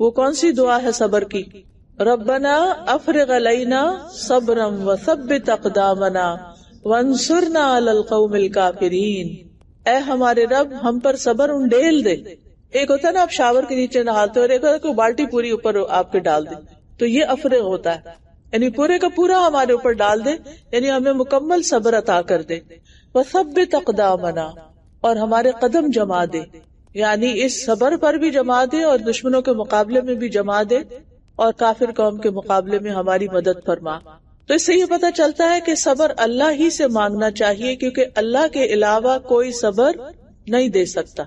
وہ کون سی دعا ہے صبر کی؟ ربنا افرغ علینا صبرا وثبت اقدامنا وانصرنا علی القوم الکافرین. اے ہمارے رب ہم پر صبر انڈیل دے. ایک ہوتا ہے نا آپ شاور کے نیچے نہاتے اور ایک ہوتا ہے کوئی بالٹی پوری اوپر آپ کے ڈال دے، تو یہ افرغ ہوتا ہے، یعنی پورے کا پورا ہمارے اوپر ڈال دے، یعنی ہمیں مکمل صبر عطا کر دے. وثبت اقدامنا، اور ہمارے قدم جما دے، یعنی اس صبر پر بھی جما دے اور دشمنوں کے مقابلے میں بھی جما دے اور کافر قوم کے مقابلے میں ہماری مدد فرما. تو اس سے یہ پتہ چلتا ہے کہ صبر اللہ ہی سے مانگنا چاہیے، کیونکہ اللہ کے علاوہ کوئی صبر نہیں دے سکتا.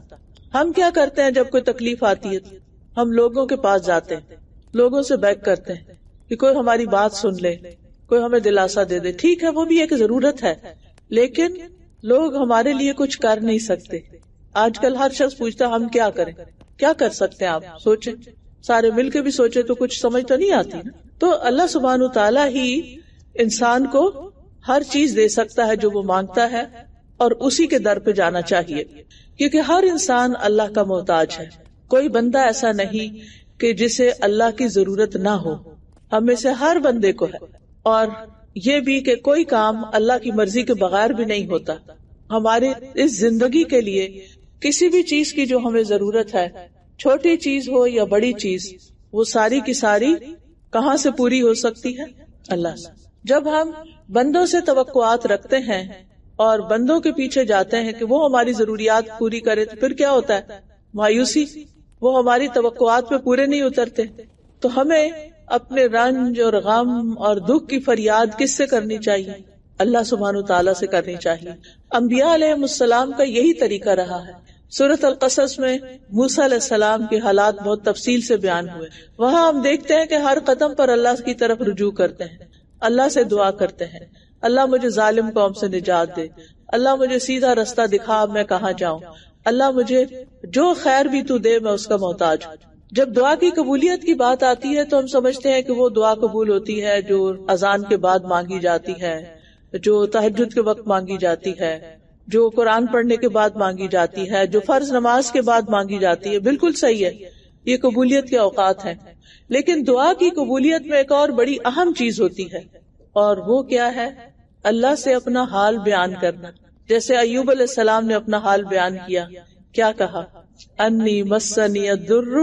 ہم کیا کرتے ہیں جب کوئی تکلیف آتی ہے ہم لوگوں کے پاس جاتے ہیں، لوگوں سے بیگ کرتے ہیں کہ کوئی ہماری بات سن لے، کوئی ہمیں دلاسا دے دے. ٹھیک ہے وہ بھی ایک ضرورت ہے، لیکن لوگ ہمارے لیے کچھ کر نہیں سکتے. آج کل ہر شخص پوچھتا ہم کیا کریں، کیا کر سکتے ہیں آپ سوچیں، سارے مل کے بھی سوچے تو کچھ سمجھ تو نہیں آتی نا. تو اللہ سبحانہ تعالیٰ ہی انسان کو ہر چیز دے سکتا ہے جو وہ مانگتا ہے، اور اسی کے در پہ جانا چاہیے، کیونکہ ہر انسان اللہ کا محتاج ہے. کوئی بندہ ایسا نہیں کہ جسے اللہ کی ضرورت نہ ہو، ہم میں سے ہر بندے کو ہے. اور یہ بھی کہ کوئی کام اللہ کی مرضی کے بغیر بھی نہیں ہوتا. ہمارے اس زندگی کے لیے کسی بھی چیز کی جو ہمیں ضرورت ہے، چھوٹی چیز ہو یا بڑی چیز، وہ ساری کی ساری کہاں سے پوری ہو سکتی ہے؟ اللہ سے. جب ہم بندوں سے توقعات رکھتے ہیں اور بندوں کے پیچھے جاتے ہیں کہ وہ ہماری ضروریات پوری کرے، تو پھر کیا ہوتا ہے؟ مایوسی. وہ ہماری توقعات پہ پورے نہیں اترتے. تو ہمیں اپنے رنج اور غم اور دکھ کی فریاد کس سے کرنی چاہیے؟ اللہ سبحانہ تعالیٰ سے کرنی چاہیے. انبیاء علیہ السلام کا یہی طریقہ رہا ہے. سورۃ القصص میں موسیٰ علیہ السلام کے حالات بہت تفصیل سے بیان ہوئے. وہاں ہم دیکھتے ہیں کہ ہر قدم پر اللہ کی طرف رجوع کرتے ہیں، اللہ سے دعا کرتے ہیں، اللہ مجھے ظالم قوم سے نجات دے، اللہ مجھے سیدھا رستہ دکھا، میں کہاں جاؤں، اللہ مجھے جو خیر بھی تو دے میں اس کا محتاج ہوں. جب دعا کی قبولیت کی بات آتی ہے تو ہم سمجھتے ہیں کہ وہ دعا قبول ہوتی ہے جو اذان کے بعد مانگی جاتی ہے، جو تہجد کے وقت مانگی جاتی ہے، جو قرآن پڑھنے کے بعد مانگی جاتی ہے، جو فرض نماز کے بعد مانگی جاتی ہے. بالکل صحیح ہے، یہ قبولیت کے اوقات ہیں. لیکن دعا کی قبولیت میں ایک اور بڑی اہم چیز ہوتی ہے، اور وہ کیا ہے؟ اللہ سے اپنا حال بیان کرنا. جیسے ایوب علیہ السلام نے اپنا حال بیان کیا، کیا کہا؟ انی مسنی الضر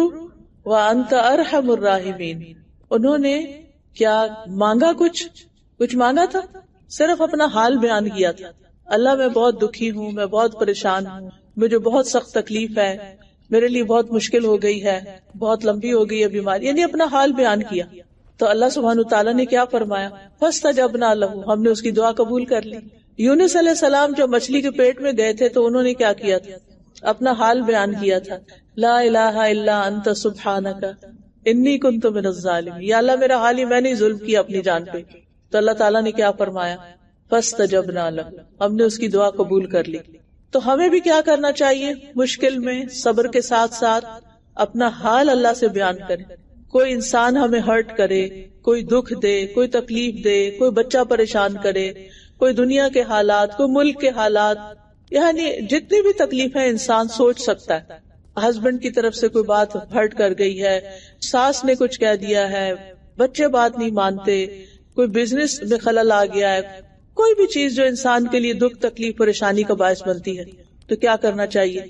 وانت ارحم الراحمین. انہوں نے کیا مانگا؟ کچھ مانگا تھا؟ صرف اپنا حال بیان کیا تھا. اللہ میں بہت دکھی ہوں، میں بہت پریشان ہوں، مجھے بہت سخت تکلیف ہے، میرے لیے بہت مشکل ہو گئی ہے، بہت لمبی ہو گئی ہے بیماری، یعنی اپنا حال بیان کیا. تو اللہ سبحانہ تعالیٰ نے کیا فرمایا؟ فاستجبنا لہ، ہم نے اس کی دعا قبول کر لی. یونس علیہ السلام جب مچھلی کے پیٹ میں گئے تھے تو انہوں نے کیا کیا تھا؟ اپنا حال بیان کیا تھا. لا الہ الا انت سبحانک انی کنت من الظالمین. یا اللہ میرا حال ہی میں نے ظلم کیا اپنی جان پہ. تو اللہ تعالیٰ نے کیا فرمایا؟ فاستجبنا لہ، ہم نے اس کی دعا قبول کر لی. تو ہمیں بھی کیا کرنا چاہیے؟ مشکل میں صبر کے ساتھ ساتھ اپنا حال اللہ سے بیان کریں. کوئی انسان ہمیں ہرٹ کرے، کوئی دکھ دے، کوئی تکلیف دے، کوئی بچہ پریشان کرے، کوئی دنیا کے حالات، کوئی ملک کے حالات، یعنی جتنی بھی تکلیفیں انسان سوچ سکتا ہے. ہسبینڈ کی طرف سے کوئی بات ہرٹ کر گئی ہے، ساس نے کچھ کہہ دیا ہے، بچے بات نہیں مانتے، کوئی بزنس میں خلل آ گیا ہے، کوئی بھی چیز جو انسان کے لیے دکھ تکلیف پریشانی کا باعث بنتی ہے، تو کیا کرنا چاہیے؟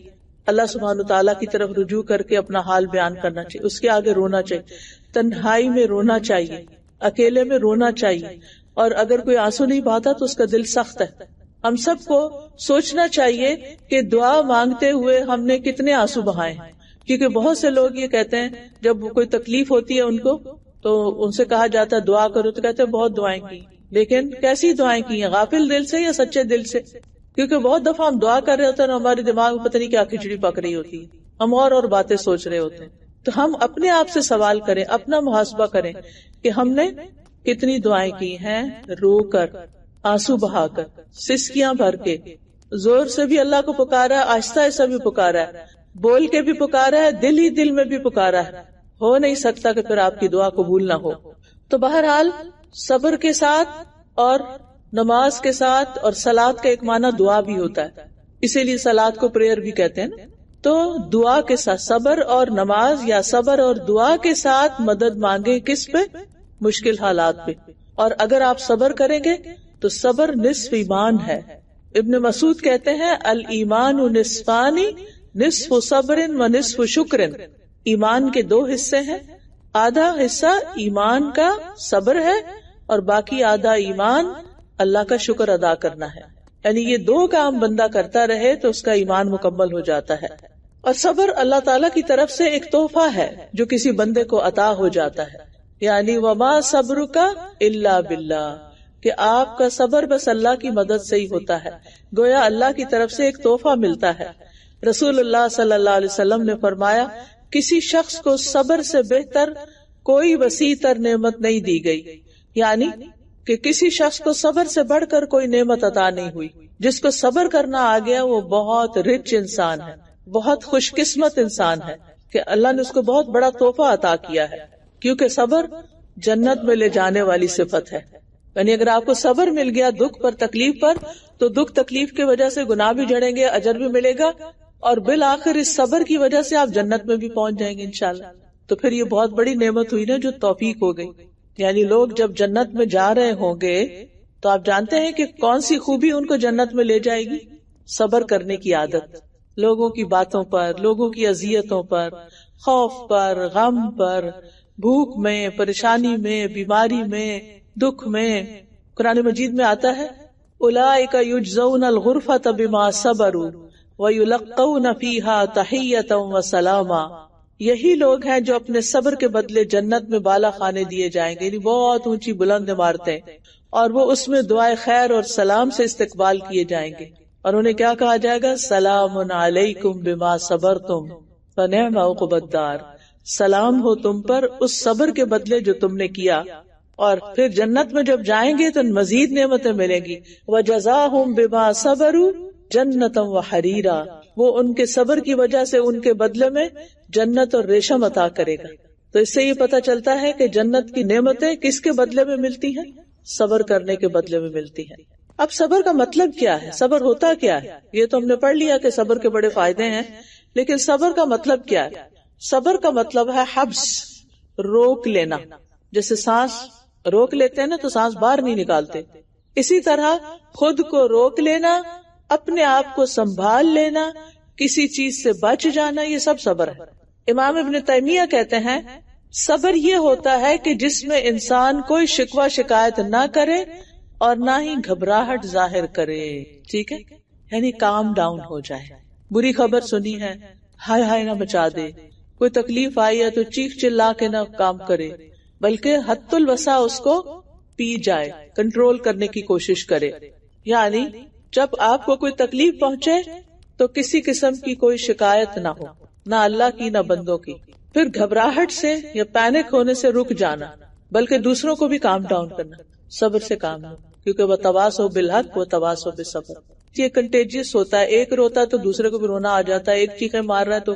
اللہ سبحانہ تعالیٰ کی طرف رجوع کر کے اپنا حال بیان کرنا چاہیے. اس کے آگے رونا چاہیے، تنہائی میں رونا چاہیے، اکیلے میں رونا چاہیے. اور اگر کوئی آنسو نہیں بہاتا تو اس کا دل سخت ہے. ہم سب کو سوچنا چاہیے کہ دعا مانگتے ہوئے ہم نے کتنے آنسو بہائے ہیں. کیونکہ بہت سے لوگ یہ کہتے ہیں جب کوئی تکلیف ہوتی ہے ان کو تو ان سے کہا جاتا ہے دعا کرو، تو کہتے ہیں بہت دعائیں کی. لیکن کیسی دعائیں کی ہیں؟ غافل دل سے یا سچے دل سے؟ کیونکہ بہت دفعہ ہم دعا کر رہے ہوتے ہیں، ہمارے دماغ میں پتہ نہیں کیا کھچڑی پک رہی ہوتی ہے، ہم اور باتیں سوچ رہے ہوتے ہیں. تو ہم اپنے آپ سے سوال کریں، اپنا محاسبہ کریں کہ ہم نے کتنی دعائیں کی ہیں، رو کر، آنسو بہا کر، سسکیاں بھر کے، زور سے بھی اللہ کو پکارا ہے، آہستہ آہستہ بھی پکارا ہے، بول کے بھی پکارا ہے، دل ہی دل میں بھی پکارا ہے. ہو نہیں سکتا کہ پھر آپ کی دعا قبول نہ ہو. تو بہرحال صبر کے ساتھ اور نماز کے ساتھ، اور سلاد کا ایک معنی دعا بھی ہوتا ہے، اسی لیے سلاد کو پریئر بھی کہتے ہیں نا. تو دعا کے ساتھ صبر اور نماز یا صبر اور دعا کے ساتھ مدد مانگے کس پہ؟ مشکل حالات پہ. اور اگر آپ صبر کریں گے تو صبر نصف ایمان ہے. ابن مسعود کہتے ہیں الایمان نصفانی نصف صبر و نصف شکر. ایمان کے 2 حصے ہیں، آدھا حصہ ایمان کا صبر ہے اور باقی آدھا ایمان اللہ کا شکر ادا کرنا ہے. یعنی یہ 2 کام بندہ کرتا رہے تو اس کا ایمان مکمل ہو جاتا ہے. اور صبر اللہ تعالیٰ کی طرف سے ایک تحفہ ہے جو کسی بندے کو عطا ہو جاتا ہے. یعنی وما صبرک الا باللہ، کہ آپ کا صبر بس اللہ کی مدد سے ہی ہوتا ہے. گویا اللہ کی طرف سے ایک تحفہ ملتا ہے. رسول اللہ صلی اللہ علیہ وسلم نے فرمایا کسی شخص کو صبر سے بہتر کوئی وسیع تر نعمت نہیں دی گئی. یعنی کہ کسی شخص کو صبر سے بڑھ کر کوئی نعمت عطا نہیں ہوئی. جس کو صبر کرنا آ گیا وہ بہت رچ انسان ہے، بہت خوش قسمت انسان ہے کہ اللہ نے اس کو بہت بڑا تحفہ عطا کیا ہے. کیونکہ صبر جنت میں لے جانے والی صفت ہے. یعنی اگر آپ کو صبر مل گیا دکھ پر تکلیف پر تو دکھ تکلیف کی وجہ سے گناہ بھی جھڑیں گے، اجر بھی ملے گا، اور بالآخر اس صبر کی وجہ سے آپ جنت میں بھی پہنچ جائیں گے انشاءاللہ. تو پھر یہ بہت بڑی نعمت ہوئی نا جو توفیق ہو گئی. یعنی لوگ جب جنت میں جا رہے ہوں گے تو آپ جانتے ہیں کہ کون سی خوبی ان کو جنت میں لے جائے گی؟ صبر کرنے کی عادت. لوگوں کی باتوں پر، لوگوں کی اذیتوں پر، خوف پر، غم پر، بھوک میں، پریشانی میں، بیماری میں، دکھ میں. قرآن مجید میں آتا ہے اولئک یجزون الغرفۃ بما صبروا ویلقون فیہا تحیۃ وسلاما. یہی لوگ ہیں جو اپنے صبر کے بدلے جنت میں بالا خانے دیے جائیں گے، یعنی بہت اونچی بلند عمارتیں، اور وہ اس میں دعائے خیر اور سلام سے استقبال کیے جائیں گے. اور انہیں کیا کہا جائے گا؟ سلام علیکم بما صبرتم فنعم عقبی الدار. سلام ہو تم پر اس صبر کے بدلے جو تم نے کیا. اور پھر جنت میں جب جائیں گے تو مزید نعمتیں ملیں گی. وجزاہم بما صبروا جنتا وحریرا. وہ ان کے صبر کی وجہ سے ان کے بدلے میں جنت اور ریشم عطا کرے گا. تو اس سے یہ پتہ چلتا ہے کہ جنت کی نعمتیں کس کے بدلے میں ملتی ہیں؟ صبر کرنے کے بدلے میں ملتی ہیں. اب صبر کا مطلب کیا ہے؟ صبر ہوتا کیا ہے؟ یہ تو ہم نے پڑھ لیا کہ صبر کے بڑے فائدے ہیں، لیکن صبر کا مطلب کیا ہے؟ صبر کا مطلب ہے حبس، روک لینا. جیسے سانس روک لیتے ہیں نا تو سانس باہر نہیں نکالتے، اسی طرح خود کو روک لینا، اپنے آپ کو سنبھال لینا، کسی چیز سے بچ جانا، یہ سب صبر ہے. امام ابن تیمیہ کہتے ہیں صبر یہ ہوتا ہے کہ جس میں انسان کوئی شکوہ شکایت نہ کرے اور نہ ہی گھبراہٹ ظاہر کرے. ٹھیک ہے، یعنی کام ڈاؤن ہو جائے. بری خبر سنی ہے ہائے ہائے نہ مچا دے، کوئی تکلیف آئی ہے تو چیخ چلا کے نہ کام کرے، بلکہ حد الوسع اس کو پی جائے، کنٹرول کرنے کی کوشش کرے. یعنی جب آپ کو کوئی تکلیف پہنچے تو کسی قسم کی کوئی شکایت نہ ہو، نہ اللہ کی نہ بندوں کی. پھر گھبراہٹ سے یا پینک ہونے سے رک جانا، بلکہ دوسروں کو بھی کام ڈاؤن کرنا. صبر سے کام لو، کیونکہ وہ تواصوا بالحق و تواصوا بالصبر. یہ کنٹیجیس ہوتا ہے، ایک روتا ہے تو دوسرے کو بھی رونا آ جاتا ہے، ایک چیخیں مار رہا ہے تو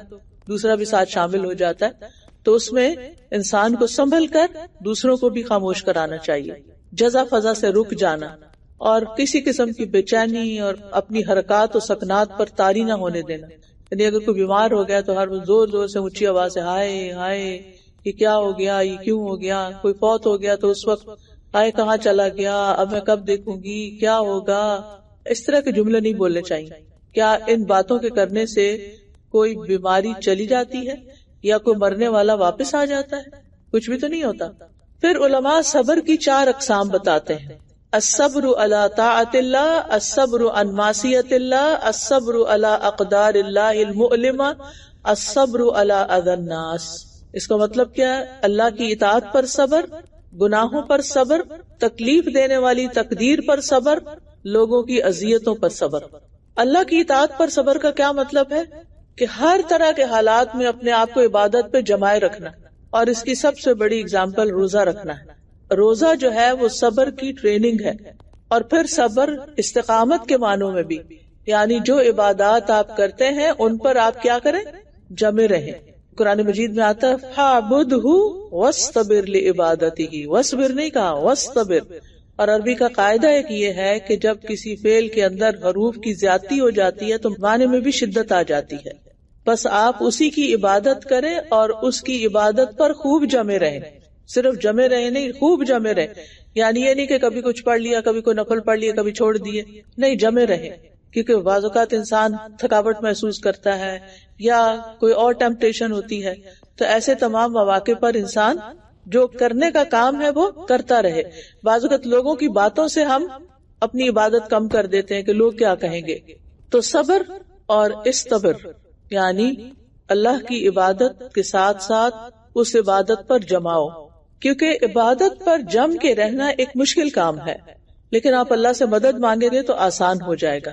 دوسرا بھی ساتھ شامل ہو جاتا ہے. تو اس میں انسان کو سنبھل کر دوسروں کو بھی خاموش کرانا چاہیے. جزا فضا سے رک جانا اور کسی قسم کی بے چینی اور اپنی حرکات و سکنات پر طاری نہ ہونے دینا. یعنی اگر کوئی بیمار ہو گیا تو ہر زور زور سے اونچی آواز سے ہائے ہائے یہ کیا ہو گیا، یہ کیوں ہو گیا. کوئی فوت ہو گیا تو اس وقت ہائے کہاں چلا گیا، اب میں کب دیکھوں گی، کیا ہوگا. اس طرح کے جملے نہیں بولنے چاہیے. کیا ان باتوں کے کرنے سے کوئی بیماری چلی جاتی ہے یا کوئی مرنے والا واپس آ جاتا ہے؟ کچھ بھی تو نہیں ہوتا. پھر علماء صبر کی 4 اقسام بتاتے ہیں. الصبر علی طاعت اللہ، الصبر عن معصیت اللہ، الصبر علی اقدار اللہ المؤلمہ، الصبر علی اذی الناس. اس کا مطلب کیا ہے؟ اللہ کی اطاعت پر صبر، گناہوں پر صبر، تکلیف دینے والی تقدیر پر صبر، لوگوں کی اذیتوں پر صبر. اللہ کی اطاعت پر صبر کا کیا مطلب ہے؟ کہ ہر طرح کے حالات میں اپنے آپ کو عبادت پہ جمائے رکھنا. اور اس کی سب سے بڑی اگزامپل روزہ رکھنا ہے. روزہ جو ہے وہ صبر کی ٹریننگ ہے. اور پھر صبر استقامت کے معنوں میں بھی، یعنی جو عبادات آپ کرتے ہیں ان پر آپ کیا کریں؟ جمے رہیں. قرآن مجید میں آتا ہے فَاعْبُدْهُ وَاسْتَبِرْ لِعِبَادَتِهِ، وَاسْبِرْ نہیں کہا، وَاسْتَبِرْ. اور عربی کا قاعدہ ایک یہ ہے کہ جب کسی فعل کے اندر حروف کی زیادتی ہو جاتی ہے تو معنی میں بھی شدت آ جاتی ہے. بس آپ اسی کی عبادت کریں اور اس کی عبادت پر خوب جمے رہیں. صرف جمے رہے نہیں، خوب جمے رہے. یعنی یہ نہیں کہ کبھی کچھ پڑھ لیا، کبھی کوئی نفل پڑھ لیا، کبھی چھوڑ دیے. نہیں، جمے رہے. کیونکہ بعض اوقات انسان تھکاوٹ محسوس کرتا ہے یا کوئی اور ٹیمپٹیشن ہوتی ہے، تو ایسے تمام مواقع پر انسان جو کرنے کا کام ہے وہ کرتا رہے. بعض اوقات لوگوں کی باتوں سے ہم اپنی عبادت کم کر دیتے ہیں کہ لوگ کیا کہیں گے. تو صبر اور استبر یعنی اللہ کی عبادت کے ساتھ ساتھ اس عبادت پر جماؤ، کیونکہ عبادت پر جم کے رہنا ایک مشکل کام ہے، لیکن آپ اللہ سے مدد مانگیں گے تو آسان ہو جائے گا.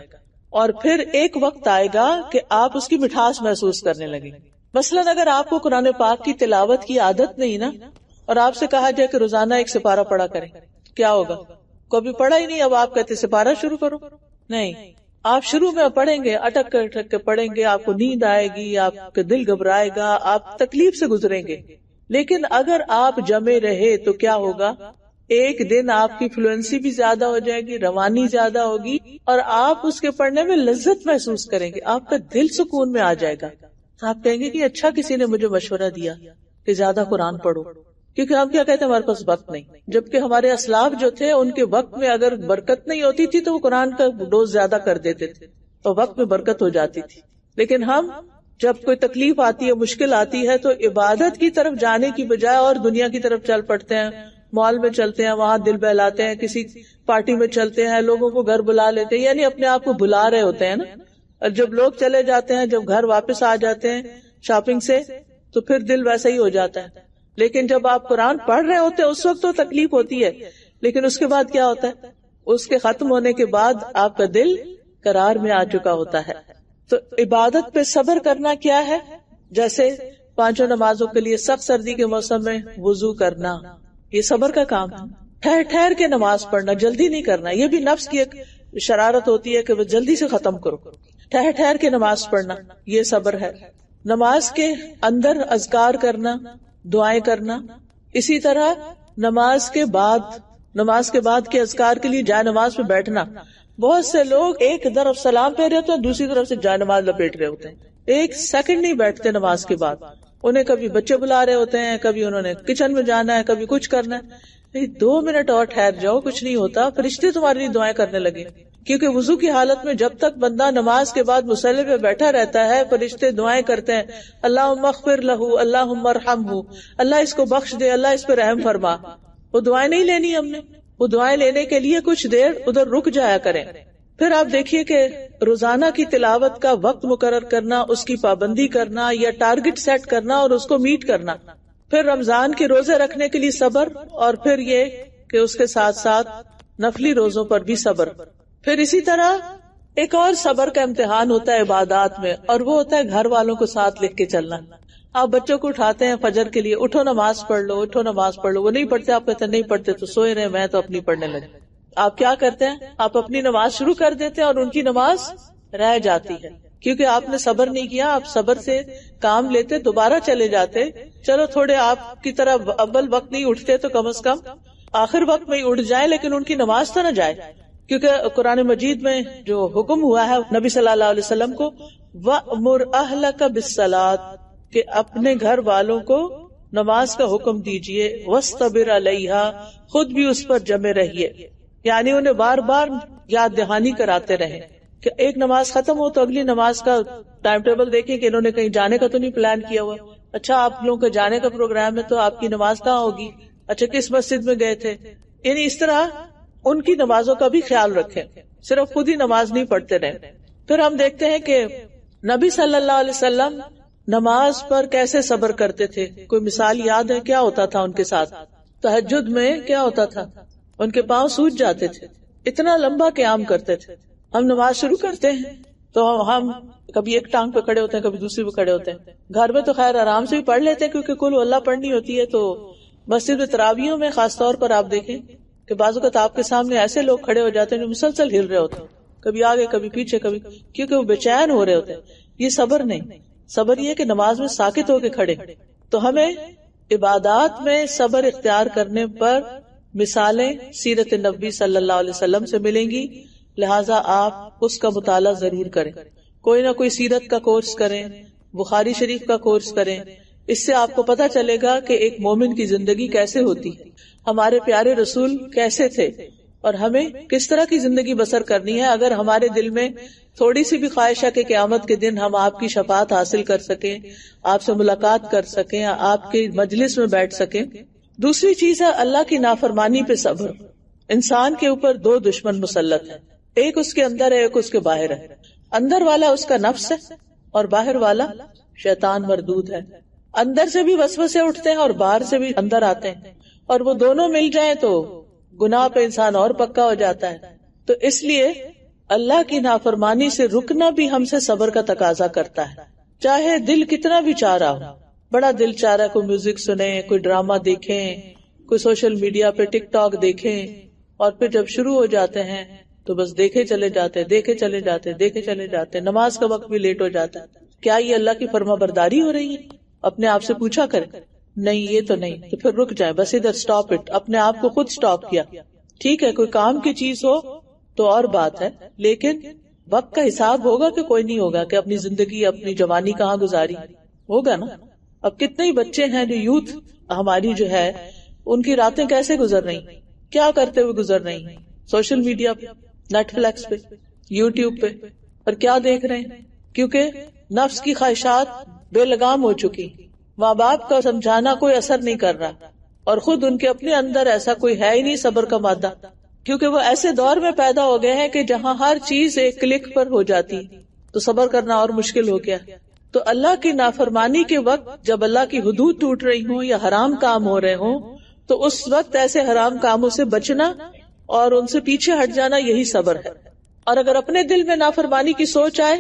اور پھر ایک وقت آئے گا کہ آپ اس کی مٹھاس محسوس کرنے لگیں. مثلاً اگر آپ کو قرآن پاک کی تلاوت کی عادت نہیں نا، اور آپ سے کہا جائے کہ روزانہ ایک سپارہ پڑھا کریں، کیا ہوگا؟ کبھی پڑھا ہی نہیں، اب آپ کہتے سپارہ شروع کرو. نہیں، آپ شروع میں پڑھیں گے، اٹک کے پڑھیں گے، آپ کو نیند آئے گی، آپ کا دل گھبرائے گا، آپ تکلیف سے گزریں گے. لیکن اگر آپ جمے رہے تو کیا ہوگا؟ ایک دن آپ کی فلوئنسی بھی زیادہ ہو جائے گی، روانی زیادہ ہوگی، اور آپ اس کے پڑھنے میں لذت محسوس کریں گے. آپ کا دل سکون میں آ جائے گا. آپ کہیں گے کہ اچھا کسی نے مجھے مشورہ دیا کہ زیادہ قرآن پڑھو. کیونکہ ہم کیا کہتے ہیں، ہمارے پاس وقت نہیں. جبکہ ہمارے اسلاف جو تھے ان کے وقت میں اگر برکت نہیں ہوتی تھی تو وہ قرآن کا ڈوز زیادہ کر دیتے تھے اور وقت میں برکت ہو جاتی تھی. لیکن ہم جب کوئی تکلیف آتی ہے، مشکل آتی ہے، تو عبادت کی طرف جانے کی بجائے اور دنیا کی طرف چل پڑتے ہیں. مال میں چلتے ہیں، وہاں دل بہلاتے ہیں، کسی پارٹی میں چلتے ہیں، لوگوں کو گھر بلا لیتے ہیں، یعنی اپنے آپ کو بلا رہے ہوتے ہیں نا. اور جب لوگ چلے جاتے ہیں، جب گھر واپس آ جاتے ہیں شاپنگ سے، تو پھر دل ویسا ہی ہو جاتا ہے. لیکن جب آپ قرآن پڑھ رہے ہوتے ہیں اس وقت تو تکلیف ہوتی ہے، لیکن اس کے بعد کیا ہوتا ہے؟ اس کے ختم ہونے کے بعد آپ کا دل قرار میں آ چکا ہوتا ہے. تو عبادت پہ صبر کرنا کیا ہے؟ جیسے 5 نمازوں کے لیے سخت سردی کے موسم میں وضو کرنا، یہ صبر کا کام ہے. ٹھہر ٹھہر کے نماز پڑھنا، جلدی نہیں کرنا. یہ بھی نفس کی ایک شرارت ہوتی ہے کہ وہ جلدی سے ختم کرو. ٹھہر ٹھہر کے نماز پڑھنا، یہ صبر ہے. نماز کے اندر اذکار کرنا، دعائیں کرنا. اسی طرح نماز کے بعد کے اذکار کے لیے جائے نماز پہ بیٹھنا. بہت سے لوگ ایک طرف سلام پہ رہے ہوتے ہیں، دوسری طرف سے جائے نماز لپیٹ رہے ہوتے ہیں، ایک سیکنڈ نہیں بیٹھتے نماز کے بعد. انہیں کبھی بچے بلا رہے ہوتے ہیں، کبھی انہوں نے کچن میں جانا ہے، کبھی کچھ کرنا ہے. 2 منٹ اور ٹھہر جاؤ، کچھ نہیں ہوتا، فرشتے تمہارے لیے دعائیں کرنے لگے. کیونکہ وضو کی حالت میں جب تک بندہ نماز کے بعد مصلی پہ بیٹھا رہتا ہے، فرشتے دعائیں کرتے ہیں، اللہم اغفر لہ، اللہم ارحمہ، اللہ اس کو بخش دے، اللہ اس پہ رحم فرما. وہ دعائیں نہیں لینی ہم نے، وہ دعائیں لینے کے لیے کچھ دیر ادھر رک جایا کریں. پھر آپ دیکھیے کہ روزانہ کی تلاوت کا وقت مقرر کرنا، اس کی پابندی کرنا یا ٹارگٹ سیٹ کرنا اور اس کو میٹ کرنا. پھر رمضان کے روزے رکھنے کے لیے صبر، اور پھر یہ کہ اس کے ساتھ ساتھ نفلی روزوں پر بھی صبر. پھر اسی طرح ایک اور صبر کا امتحان ہوتا ہے عبادات میں، اور وہ ہوتا ہے گھر والوں کو ساتھ لے کے چلنا. آپ بچوں کو اٹھاتے ہیں فجر کے لیے، اٹھو نماز پڑھ لو، اٹھو نماز پڑھ لو. وہ نہیں پڑھتے، آپ کہتے ہیں نہیں پڑھتے تو سوئے رہے، میں تو اپنی پڑھنے لگے. آپ کیا کرتے ہیں؟ آپ اپنی نماز شروع کر دیتے ہیں اور ان کی نماز رہ جاتی ہے، کیونکہ آپ نے صبر نہیں کیا. آپ صبر سے کام لیتے، دوبارہ چلے جاتے. چلو تھوڑے آپ کی طرح اول وقت نہیں اٹھتے تو کم از کم آخر وقت میں اٹھ جائے، لیکن ان کی نماز تو نہ جائے. کیونکہ قرآن مجید میں جو حکم ہوا ہے نبی صلی اللہ علیہ وسلم کو، وَأْمُرْ أَهْلَكَ بِالصَّلَاةِ، کہ اپنے گھر والوں کو نماز کا حکم دیجئے، وَاسْتَبِرْ عَلَيْهَا، خود بھی اس پر جمے رہیے. یعنی انہیں بار بار یاد دہانی کراتے رہے کہ ایک نماز ختم ہو تو اگلی نماز کا ٹائم ٹیبل دیکھیں کہ انہوں نے کہیں جانے کا تو نہیں پلان کیا ہوا. اچھا آپ لوگوں کا جانے کا پروگرام ہے تو آپ کی نماز کہاں ہوگی؟ اچھا کس مسجد میں گئے تھے؟ یعنی اس طرح ان کی نمازوں کا بھی خیال رکھیں، صرف خود ہی نماز نہیں پڑھتے رہے. پھر ہم دیکھتے ہیں کہ نبی صلی اللہ علیہ وسلم نماز پر کیسے صبر کرتے تھے. کوئی مثال یاد ہے کیا ہوتا تھا ان کے ساتھ؟ تہجد میں کیا ہوتا تھا؟ ان کے پاؤں سوج جاتے تھے، اتنا لمبا قیام کرتے تھے. ہم نماز شروع کرتے ہیں تو ہم کبھی ایک ٹانگ پہ کھڑے ہوتے ہیں، کبھی دوسری پہ کھڑے ہوتے ہیں. گھر میں تو خیر آرام سے بھی پڑھ لیتے ہیں کیونکہ کل اللہ پڑھنی ہوتی ہے. تو مسجد میں تراویحوں میں خاص طور پر آپ دیکھیں کہ بعض اوقات آپ کے سامنے ایسے لوگ کھڑے ہو جاتے ہیں جو مسلسل ہل رہے ہوتے ہیں، کبھی آگے کبھی پیچھے، کبھی کیونکہ وہ بے چین ہو رہے ہوتے ہیں. یہ صبر نہیں، صبر یہ کہ نماز میں ساکت ہو کے کھڑے. تو ہمیں عبادات میں صبر اختیار کرنے پر مثالیں سیرت نبی صلی اللہ علیہ وسلم سے ملیں گی، لہٰذا آپ اس کا مطالعہ ضرور کریں. کوئی نہ کوئی سیرت کا کورس کریں، بخاری شریف کا کورس کریں، اس سے آپ کو پتہ چلے گا کہ ایک مومن کی زندگی کیسے ہوتی ہے، ہمارے پیارے رسول کیسے تھے، اور ہمیں کس طرح کی زندگی بسر کرنی ہے اگر ہمارے دل میں تھوڑی سی بھی خواہش ہے کہ قیامت کے دن ہم آپ کی شفاعت حاصل کر سکیں، آپ سے ملاقات کر سکیں، آپ کے مجلس میں بیٹھ سکیں۔ دوسری چیز ہے اللہ کی نافرمانی پہ صبر۔ انسان کے اوپر دو دشمن مسلط ہیں، ایک اس کے اندر ہے، ایک اس کے باہر ہے۔ اندر والا اس کا نفس ہے اور باہر والا شیطان مردود ہے۔ اندر سے بھی وسوسے اٹھتے ہیں اور باہر سے بھی اندر آتے ہیں، اور وہ دونوں مل جائیں تو گناہ پہ انسان اور پکا ہو جاتا ہے۔ تو اس لیے اللہ کی نافرمانی سے رکنا بھی ہم سے صبر کا تقاضا کرتا ہے، چاہے دل کتنا بھی چاہ رہا ہو۔ بڑا دل چاہ رہا ہے کوئی میوزک سنیں، کوئی ڈرامہ دیکھیں، کوئی سوشل میڈیا پہ ٹک ٹاک دیکھیں، اور پھر جب شروع ہو جاتے ہیں تو بس دیکھے چلے جاتے، دیکھے چلے جاتے، دیکھے چلے جاتے، نماز کا وقت بھی لیٹ ہو جاتا ہے۔ کیا یہ اللہ کی فرما برداری ہو رہی ہے؟ اپنے آپ سے پوچھا کریں، نہیں یہ تو نہیں، تو پھر رک جائیں، بس ادھر سٹاپ اٹ، اپنے آپ کو خود سٹاپ کیا۔ ٹھیک ہے کوئی کام کی چیز ہو تو اور بات ہے، لیکن وقت کا حساب ہوگا کہ کوئی نہیں ہوگا کہ اپنی زندگی اپنی جوانی کہاں گزاری ہوگا نا۔ اب کتنے ہی بچے ہیں جو یوتھ ہماری جو ہے ان کی راتیں کیسے گزر رہی، کیا کرتے ہوئے گزر رہی ہیں، سوشل میڈیا پہ، نیٹ فلیکس پہ، یوٹیوب پہ، اور کیا دیکھ رہے ہیں؟ کیونکہ نفس کی خواہشات بے لگام ہو چکی، ماں باپ کا سمجھانا کوئی اثر نہیں کر رہا، اور خود ان کے اپنے اندر ایسا کوئی ہے ہی نہیں صبر کا مادہ، کیونکہ وہ ایسے دور میں پیدا ہو گئے ہیں کہ جہاں ہر چیز ایک کلک پر ہو جاتی، تو صبر کرنا اور مشکل ہو گیا۔ تو اللہ کی نافرمانی کے وقت جب اللہ کی حدود ٹوٹ رہی ہوں یا حرام کام ہو رہے ہوں تو اس وقت ایسے حرام کاموں سے بچنا اور ان سے پیچھے ہٹ جانا، یہی صبر ہے۔ اور اگر اپنے دل میں نافرمانی کی سوچ آئے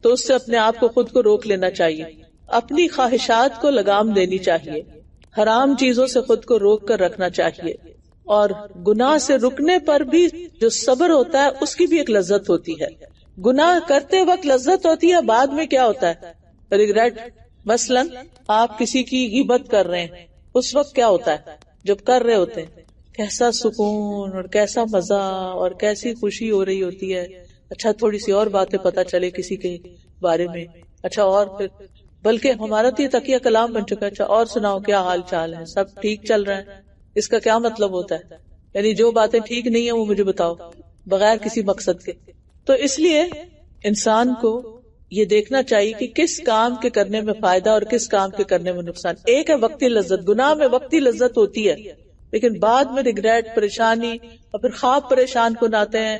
تو اس سے اپنے آپ کو خود کو روک لینا چاہیے، اپنی خواہشات کو لگام دینی چاہیے، حرام چیزوں سے خود کو روک کر رکھنا چاہیے، اور گناہ سے رکنے پر بھی جو صبر ہوتا ہے اس کی بھی ایک لذت ہوتی ہے۔ گناہ کرتے وقت لذت ہوتی ہے، بعد میں کیا ہوتا ہے؟ ریگریٹ۔ مثلاً آپ کسی کی غیبت کر رہے ہیں، اس وقت کیا ہوتا ہے جب کر رہے ہوتے ہیں؟ کیسا سکون اور کیسا مزہ اور کیسی خوشی ہو رہی ہوتی ہے، اچھا تھوڑی سی اور باتیں پتہ چلے کسی کے بارے میں، اچھا اور پھر بلکہ ہمارا تو یہ تکیہ کلام بن چکا ہے، اچھا اور سناؤ کیا حال چال ہے، سب ٹھیک چل رہا ہے۔ اس کا کیا مطلب ہوتا ہے؟ یعنی جو باتیں ٹھیک نہیں ہیں وہ مجھے بتاؤ، بغیر کسی مقصد کے۔ تو اس لیے انسان کو یہ دیکھنا چاہیے کہ کس کام کے کرنے میں فائدہ اور کس کام کے کرنے میں نقصان۔ ایک ہے وقتی لذت، گناہ میں وقتی لذت ہوتی ہے، لیکن بعد میں ریگریٹ، پریشانی، اور پھر خواب پریشان کن آتے ہیں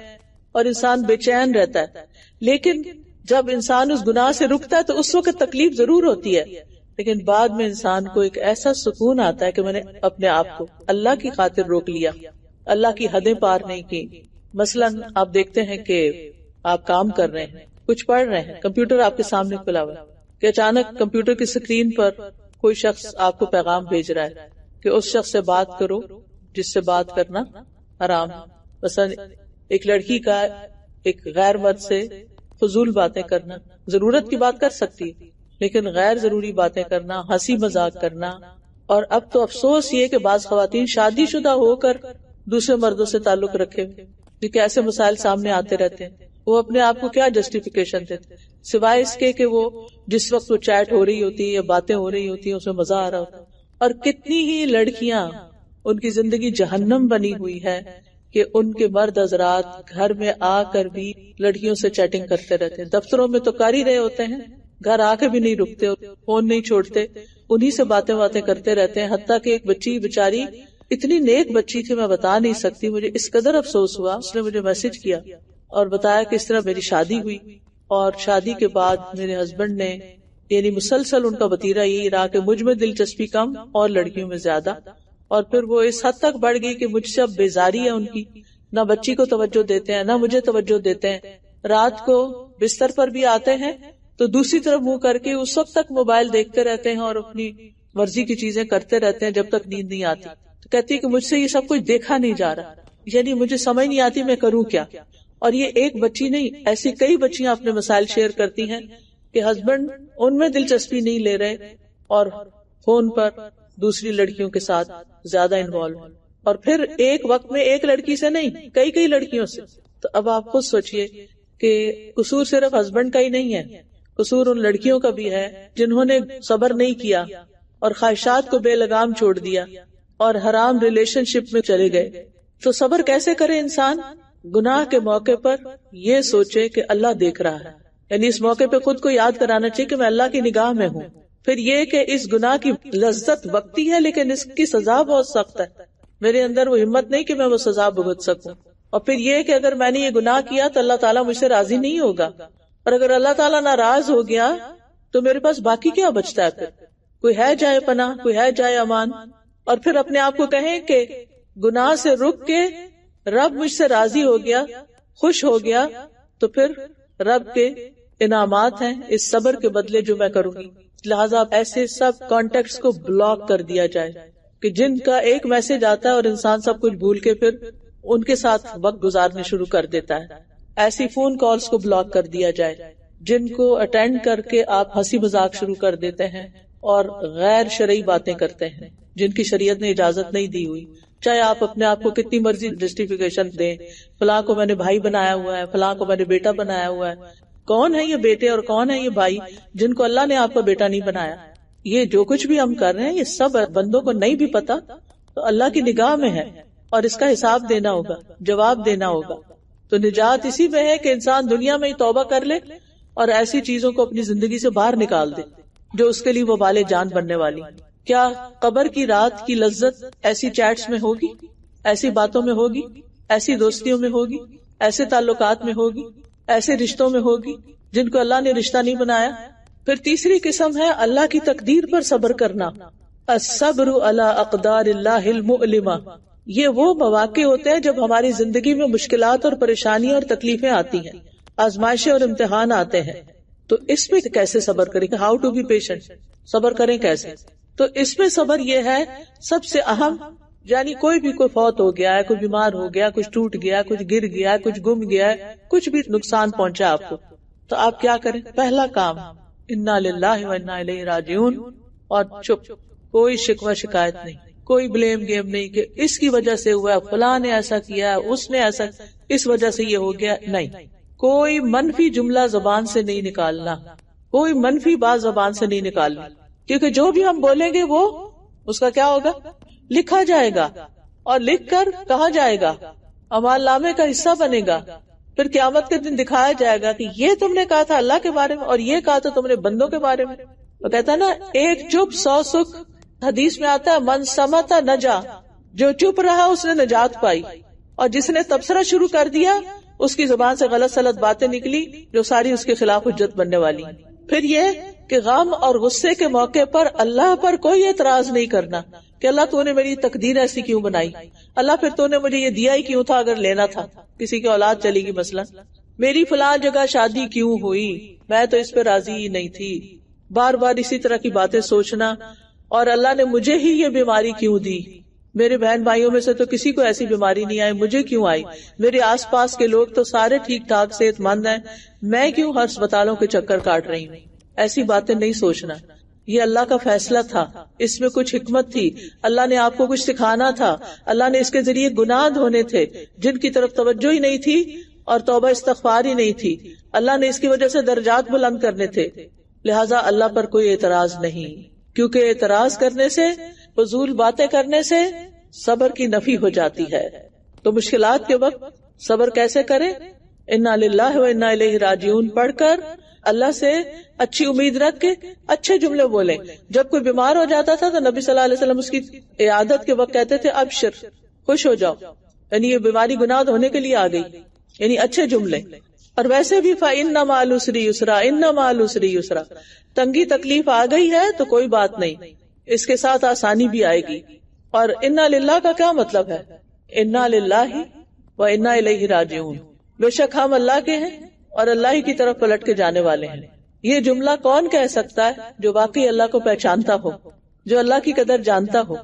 اور انسان بے چین رہتا ہے۔ لیکن جب انسان اس گناہ سے رکتا ہے تو اس وقت تکلیف ضرور ہوتی ہے، لیکن بعد میں انسان کو ایک ایسا سکون آتا ہے کہ میں نے اپنے آپ کو اللہ کی خاطر روک لیا، اللہ کی حدیں پار نہیں کی۔ مثلاً آپ دیکھتے ہیں کہ آپ کام کر رہے ہیں، کچھ پڑھ رہے ہیں، کمپیوٹر آپ کے سامنے کھلا ہوا ہے، کہ اچانک کمپیوٹر کی اسکرین پر کوئی شخص آپ کو پیغام بھیج رہا ہے کہ اس شخص سے بات کرو جس سے بات کرنا حرام ہے۔ مثلا ایک لڑکی کا ایک غیر مرد سے فضول باتیں کرنا، ضرورت کی بات کر سکتی ہے لیکن غیر ضروری باتیں کرنا، ہنسی مذاق کرنا۔ اور اب تو افسوس یہ کہ بعض خواتین شادی شدہ ہو کر دوسرے مردوں سے تعلق رکھے ہوئے، کیونکہ ایسے مسائل سامنے آتے رہتے ہیں۔ وہ اپنے آپ کو کیا جسٹیفیکیشن دیتے سوائے اس کے کہ وہ جس وقت وہ چیٹ ہو رہی ہوتی ہے یا باتیں ہو رہی ہوتی ہیں اس میں مزہ آ رہا ہوتا ہے۔ اور کتنی ہی لڑکیاں ان کی زندگی جہنم بنی ہوئی ہے کہ ان کے مرد حضرات گھر میں آ کر بھی لڑکیوں سے چیٹنگ کرتے رہتے ہیں، دفتروں میں تو کر ہی رہے ہوتے ہیں، گھر آ کے بھی نہیں رکتے، فون نہیں چھوڑتے، انہی سے باتیں کرتے رہتے ہیں۔ حتیٰ کہ ایک بچی بیچاری اتنی نیک بچی تھی، میں بتا نہیں سکتی، مجھے اس قدر افسوس ہوا، اس نے مجھے میسج کیا اور بتایا کہ اس طرح میری شادی ہوئی، اور شادی کے بعد میرے ہسبینڈ نے یعنی مسلسل ان کا وتیرہ یہی رہا کہ مجھ میں دلچسپی کم اور لڑکیوں میں زیادہ، اور پھر وہ اس حد تک بڑھ گئی کہ مجھ سے اب بیزاری ہے ان کی، نہ بچی کو توجہ دیتے ہیں نہ مجھے توجہ دیتے ہیں، رات کو بستر پر بھی آتے ہیں تو دوسری طرف منہ کر کے اس وقت تک موبائل دیکھتے رہتے ہیں اور اپنی مرضی کی چیزیں کرتے رہتے ہیں جب تک نیند نہیں آتی۔ تو کہتی ہے کہ مجھ سے یہ سب کچھ دیکھا نہیں جا رہا، یعنی مجھے سمجھ نہیں آتی میں کروں کیا۔ اور یہ ایک بچی نہیں، ایسی کئی بچیاں اپنے مسائل شیئر کرتی ہیں کہ ہسبینڈ ان میں دلچسپی نہیں لے رہے اور فون پر دوسری لڑکیوں کے ساتھ زیادہ انوالو، اور پھر ایک وقت میں ایک لڑکی سے نہیں کئی لڑکیوں سے۔ تو اب آپ خود سوچئے کہ قصور صرف ہسبینڈ کا ہی نہیں ہے، قصور ان لڑکیوں کا بھی ہے جنہوں نے صبر نہیں کیا اور خواہشات کو بے لگام چھوڑ دیا اور حرام ریلیشن شپ میں چلے گئے. تو صبر کیسے کرے انسان؟ گناہ کے موقع پر یہ سوچے کہ اللہ دیکھ رہا ہے، یعنی اس موقع پہ خود کو یاد کرانا چاہیے کہ میں اللہ کی نگاہ میں ہوں. پھر یہ کہ اس گناہ کی لذت وقتی ہے لیکن اس کی سزا بہت سخت ہے، میرے اندر وہ ہمت نہیں کہ میں وہ سزا بھگت سکوں. اور پھر یہ کہ اگر میں نے یہ گناہ کیا تو اللہ تعالیٰ مجھ سے راضی نہیں ہوگا، اور اگر اللہ تعالیٰ ناراض ہو گیا تو میرے پاس باقی کیا بچتا ہے؟ پھر کوئی ہے جائے پناہ، کوئی ہے جائے امان. اور پھر اپنے آپ کو کہیں کہ گناہ سے رک کے رب مجھ سے راضی ہو گیا، خوش ہو گیا، تو پھر رب کے انعامات ہیں اس صبر کے بدلے جو میں کروں گی. لہٰذا ایسے سب کانٹیکٹس کو بلاک کر دیا جائے کہ جن کا ایک میسج آتا ہے اور انسان سب کچھ بھول کے پھر ان کے ساتھ وقت گزارنے شروع کر دیتا ہے. ایسی فون کالز کو بلاک کر دیا جائے جن کو اٹینڈ کر کے آپ ہنسی مذاق شروع کر دیتے ہیں اور غیر شرعی باتیں کرتے ہیں جن کی شریعت نے اجازت نہیں دی ہوئی. چاہے آپ اپنے آپ کو کتنی مرضی جسٹیفیکیشن دیں، فلاں کو میں نے بھائی بنایا ہوا ہے، فلاں کو میں نے بیٹا بنایا ہوا ہے. کون ہے یہ بیٹے اور کون ہے یہ بھائی جن کو اللہ نے آپ کا بیٹا نہیں بنایا؟ یہ جو کچھ بھی ہم کر رہے ہیں یہ سب بندوں کو نہیں بھی پتا تو اللہ کی نگاہ میں ہے اور اس کا حساب دینا ہوگا، جواب دینا ہوگا. تو نجات اسی میں ہے کہ انسان دنیا میں ہی توبہ کر لے اور ایسی چیزوں کو اپنی زندگی سے باہر نکال دے جو اس کے لیے وبال جان بننے والی. کیا قبر کی رات کی لذت ایسی چیٹس میں ہوگی، ایسی باتوں میں ہوگی، ایسی دوستیوں میں ہوگی، ایسے تعلقات میں ہوگی، ایسے رشتوں میں ہوگی جن کو اللہ نے رشتہ نہیں بنایا؟ پھر تیسری قسم ہے اللہ کی تقدیر پر صبر کرنا. الصبر علی اقدار اللہ المؤلمہ. یہ وہ مواقع ہوتے ہیں جب ہماری زندگی میں مشکلات اور پریشانیاں اور تکلیفیں آتی ہیں، آزمائشیں اور امتحان آتے ہیں. تو اس میں کیسے صبر کریں؟ ہاؤ ٹو بی پیشنٹ، صبر کریں کیسے؟ تو اس میں صبر یہ ہے سب سے اہم، یعنی کوئی فوت ہو گیا ہے، کوئی بیمار ہو گیا، کچھ ٹوٹ گیا، کچھ گر گیا، کچھ گم گیا ہے، کچھ بھی نقصان پہنچا آپ کو، تو آپ کیا کریں؟ پہلا کام انا للہ و انا الیہ راجعون، اور چپ، کوئی شکوہ شکایت نہیں، کوئی بلیم گیم نہیں کہ اس کی وجہ سے ہوا، فلاں نے ایسا کیا، اس نے ایسا، اس وجہ سے یہ ہو گیا. نہیں، کوئی منفی جملہ زبان سے نہیں نکالنا، کوئی منفی بات زبان سے نہیں نکالنا، کیونکہ جو بھی ہم بولیں گے وہ اس کا کیا ہوگا؟ لکھا جائے گا، اور لکھ کر کہا جائے گا، اعمال نامے کا حصہ بنے گا. پھر قیامت کے دن دکھایا جائے گا کہ یہ تم نے کہا تھا اللہ کے بارے میں اور یہ کہا تھا تم نے بندوں کے بارے میں. وہ کہتا ہے نا، ایک چپ 100 سکھ. حدیث میں آتا ہے من سمت نجا، جو چپ رہا اس نے نجات پائی، اور جس نے تبصرہ شروع کر دیا اس کی زبان سے غلط سلط باتیں نکلی جو ساری اس کے خلاف حجت بننے والی. پھر یہ کہ غم اور غصے کے موقع پر اللہ پر کوئی اعتراض نہیں کرنا کہ اللہ تو نے میری تقدیر ایسی کیوں بنائی، اللہ پھر تو نے مجھے یہ دیا ہی کیوں تھا اگر لینا تھا. کسی کی اولاد چلی گئی مثلا، میری فلاں جگہ شادی کیوں ہوئی، میں تو اس پہ راضی ہی نہیں تھی. بار بار اسی طرح کی باتیں سوچنا، اور اللہ نے مجھے ہی یہ بیماری کیوں دی، میرے بہن بھائیوں میں سے تو کسی کو ایسی بیماری نہیں آئی، مجھے کیوں آئی، میرے آس پاس کے لوگ تو سارے ٹھیک ٹھاک صحت مند ہیں، میں کیوں ہر اسپتالوں کے چکر کاٹ رہی ہوں. ایسی باتیں نہیں سوچنا. یہ اللہ کا فیصلہ تھا، اس میں کچھ حکمت تھی، اللہ نے آپ کو کچھ سکھانا تھا، اللہ نے اس کے ذریعے گناہ دھونے تھے جن کی طرف توجہ ہی نہیں تھی اور توبہ استغفار ہی نہیں تھی، اللہ نے اس کی وجہ سے درجات بلند کرنے تھے. لہٰذا اللہ پر کوئی اعتراض نہیں، کیونکہ اعتراض کرنے سے، فضول باتیں کرنے سے صبر کی نفی ہو جاتی ہے. تو مشکلات کے وقت صبر کیسے کریں؟ انا للہ و انا الیہ راجعون پڑھ کر اللہ سے اچھی امید رکھ کے اچھے جملے بولیں. جب کوئی بیمار ہو جاتا تھا تو نبی صلی اللہ علیہ وسلم اس کی عیادت کے وقت کہتے تھے ابشر، خوش ہو جاؤ، یعنی یہ بیماری گناہ ہونے کے لیے آ گئی، یعنی اچھے جملے. اور ویسے بھی فَإِنَّ مَعَ الْعُسْرِ يُسْرًا، إِنَّ مَعَ الْعُسْرِ يُسْرًا، تنگی تکلیف آ گئی ہے تو کوئی بات نہیں، اس کے ساتھ آسانی بھی آئے گی. اور انا للہ کا کیا مطلب ہے؟ انا للہ و انا الیہ راجعون، بے شک ہم اللہ کے ہیں اور اللہ ہی کی طرف پلٹ کے جانے والے ہیں. یہ جملہ کون کہہ سکتا ہے؟ جو واقعی اللہ کو پہچانتا ہو، جو اللہ کی قدر جانتا ہو،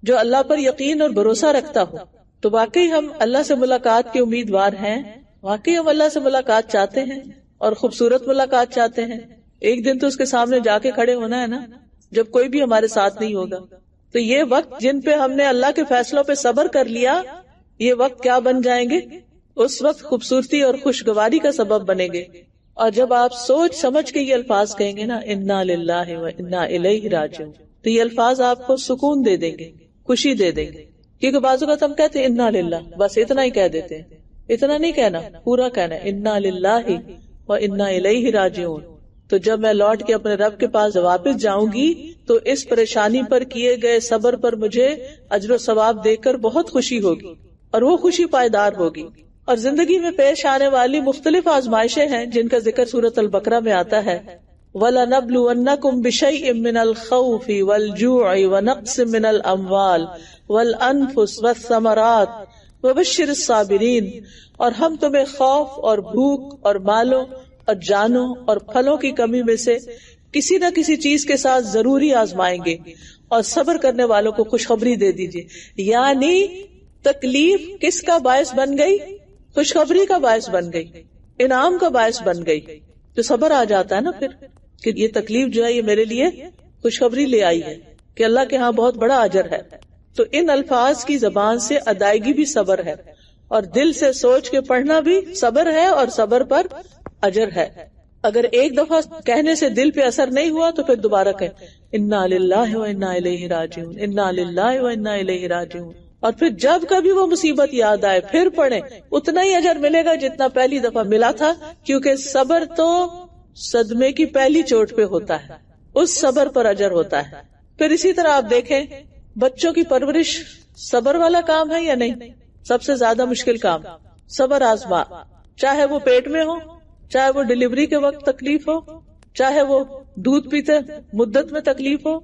جو اللہ پر یقین اور بھروسہ رکھتا ہو. تو واقعی ہم اللہ سے ملاقات کے امیدوار ہیں، واقعی ہم اللہ سے ملاقات چاہتے ہیں اور خوبصورت ملاقات چاہتے ہیں. ایک دن تو اس کے سامنے جا کے کھڑے ہونا ہے نا، جب کوئی بھی ہمارے ساتھ نہیں ہوگا. تو یہ وقت جن پہ ہم نے اللہ کے فیصلوں پہ صبر کر لیا، یہ وقت کیا بن جائیں گے؟ اس وقت خوبصورتی اور خوشگواری کا سبب بنے گے. اور جب آپ سوچ سمجھ کے یہ الفاظ کہیں گے نا انا للہ و انا الیہ راجعون، تو یہ الفاظ آپ کو سکون دے دیں گے، خوشی دے دیں گے. کیونکہ بعض اوقات ہم کہتے ہیں انا للہ، بس اتنا ہی کہہ دیتے ہیں، اتنا نہیں کہنا، پورا کہنا ہے انا للہ و انا الیہ راجعون. تو جب میں لوٹ کے اپنے رب کے پاس واپس جاؤں گی تو اس پریشانی پر کیے گئے صبر پر مجھے اجر و ثواب دیکھ کر بہت خوشی ہوگی، اور وہ خوشی پائیدار ہوگی. اور زندگی میں پیش آنے والی مختلف آزمائشیں ہیں جن کا ذکر سورۃ البقرہ میں آتا ہے. وَلَنَبْلُوَنَّكُمْ بِشَيْءٍ مِّنَ الْخَوْفِ وَالْجُوعِ وَنَقْصٍ مِّنَ الْأَمْوَالِ وَالْأَنفُسِ وَالثَّمَرَاتِ وَبَشِّرِ الصَّابِرِينَ، اور ہم تمہیں خوف اور بھوک اور مالوں اور جانوں اور پھلوں کی کمی میں سے کسی نہ کسی چیز کے ساتھ ضروری آزمائیں گے، اور صبر کرنے والوں کو خوشخبری دے دیجیے. یعنی تکلیف کس کا باعث بن گئی؟ خوشخبری کا باعث بن گئی، انعام کا باعث بن گئی. تو صبر آ جاتا ہے نا پھر کہ یہ تکلیف جو ہے یہ میرے لیے خوشخبری لے آئی ہے کہ اللہ کے ہاں بہت بڑا اجر ہے. تو ان الفاظ کی زبان سے ادائیگی بھی صبر ہے، اور دل سے سوچ کے پڑھنا بھی صبر ہے، اور صبر پر اجر ہے. اگر ایک دفعہ کہنے سے دل پہ اثر نہیں ہوا تو پھر دوبارہ کہیں انا للہ و انا الیہ راجعون، انا للہ و انا الیہ راجعون. اور پھر جب کبھی وہ مصیبت یاد آئے پھر پڑھیں، اتنا ہی اجر ملے گا جتنا پہلی دفعہ ملا تھا، کیونکہ صبر تو صدمے کی پہلی چوٹ پہ ہوتا ہے، اس صبر پر اجر ہوتا ہے. پھر اسی طرح آپ دیکھیں بچوں کی پرورش صبر والا کام ہے یا نہیں؟ سب سے زیادہ مشکل کام صبر آزما، چاہے وہ پیٹ میں ہو، چاہے وہ ڈلیوری کے وقت تکلیف ہو، چاہے وہ دودھ پیتے مدت میں تکلیف ہو،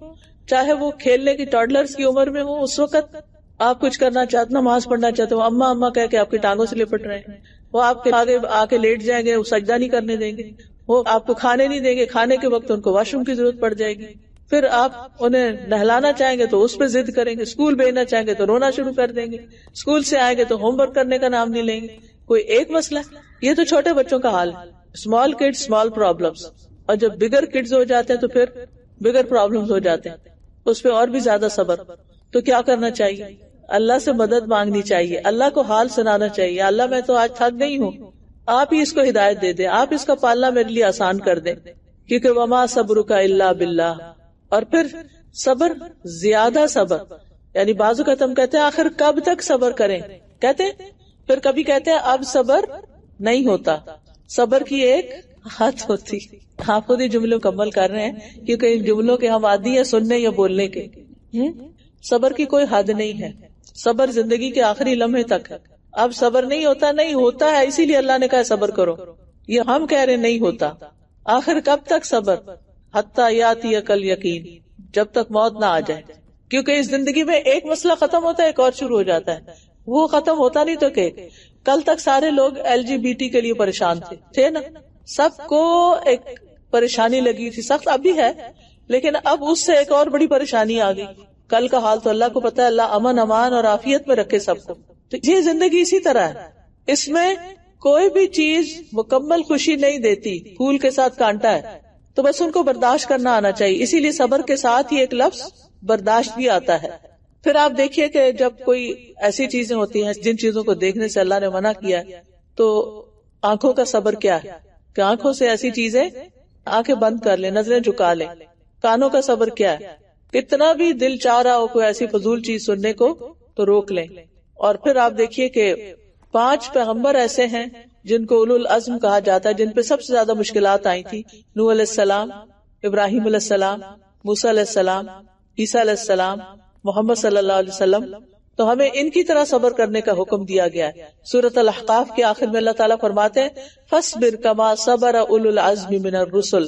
چاہے وہ کھیلنے کی ٹاڈلرز کی عمر میں ہو، اس وقت آپ کچھ کرنا چاہتے، نماز پڑھنا چاہتے ہو، اما اما کہہ کے آپ کی ٹانگوں سے لپٹ رہے ہیں، وہ آپ کے آگے آ کے لیٹ جائیں گے، وہ سجدہ نہیں کرنے دیں گے، وہ آپ کو کھانے نہیں دیں گے، کھانے کے وقت ان کو واش روم کی ضرورت پڑ جائے گی، پھر آپ انہیں نہلانا چاہیں گے تو اس پہ ضد کریں گے، اسکول بھیجنا چاہیں گے تو رونا شروع کر دیں گے، اسکول سے آئیں گے تو ہوم ورک کرنے کا نام نہیں لیں گے. کوئی ایک مسئلہ، یہ تو چھوٹے بچوں کا حال ہے، اسمال کڈز اسمال پرابلمس. اور جب بگر کڈز ہو جاتے ہیں تو پھر بگر پرابلمس ہو جاتے ہیں، اس پہ اور بھی زیادہ صبر. تو کیا کرنا چاہیے؟ اللہ سے مدد مانگنی چاہیے، اللہ کو حال سنانا چاہیے، اللہ میں تو آج تھک گئی ہوں، آپ ہی اس کو ہدایت دے دیں، آپ اس کا پالنا میرے لیے آسان کر دیں، کیونکہ وما صبرک الا باللہ. اور پھر صبر، زیادہ صبر، یعنی بعض اوقات ہم کہتے ہیں آخر کب تک صبر کریں، کہتے ہیں، پھر کبھی کہتے ہیں اب صبر نہیں ہوتا. صبر کی ایک حد ہوتی. آپ خود ہی جملے مکمل کر رہے ہیں کیونکہ ان جملوں کے ہم عادی ہیں سننے یا بولنے کے. صبر کی کوئی حد نہیں ہے، صبر زندگی کے آخری لمحے تک ہے. اب صبر نہیں ہوتا، نہیں ہوتا ہے، اسی لیے اللہ نے کہا صبر کرو. یہ ہم کہہ رہے نہیں ہوتا. آخر کب تک صبر؟ حتی یاتی کل یقین، جب تک موت نہ آ جائے. کیونکہ اس زندگی میں ایک مسئلہ ختم ہوتا ہے ایک اور شروع ہو جاتا ہے. وہ ختم ہوتا نہیں تو کہ کل تک سارے لوگ LGBT کے لیے پریشان تھے نا، سب کو ایک پریشانی لگی تھی، سخت ابھی ہے لیکن اب اس سے ایک اور بڑی پریشانی آ گئی. کل کا حال تو اللہ کو پتا ہے، اللہ امن امان اور عافیت میں رکھے سب کو. تو یہ زندگی اسی طرح ہے، اس میں کوئی بھی چیز مکمل خوشی نہیں دیتی، پھول کے ساتھ کانٹا ہے، تو بس ان کو برداشت کرنا آنا چاہیے. اسی لیے صبر کے ساتھ ہی ایک لفظ برداشت بھی آتا ہے. پھر آپ دیکھیے کہ جب کوئی ایسی چیزیں ہوتی ہیں جن چیزوں کو دیکھنے سے اللہ نے منع کیا ہے، تو آنکھوں کا صبر کیا ہے کہ آنکھوں سے ایسی چیزیں آنکھیں بند کر لیں، نظریں جھکا لیں. کانوں کا صبر کیا ہے، کتنا بھی دل چاہ رہا ہو کوئی ایسی فضول چیز سننے کو تو روک لیں. اور پھر آپ دیکھیے کہ 5 پیغمبر ایسے ہیں جن کو اولو العزم کہا جاتا ہے، جن پہ سب سے زیادہ مشکلات آئی تھی. نوح علیہ السلام، ابراہیم علیہ السلام، موسیٰ علیہ السلام، عیسیٰ علیہ السلام، محمد صلی اللہ علیہ وسلم. تو ہمیں ان کی طرح صبر کرنے کا حکم دیا گیا ہے. سورۃ الاحقاف کے آخر میں اللہ تعالیٰ فرماتے ہیں فاصبر کما صبر اولو العزم من الرسل،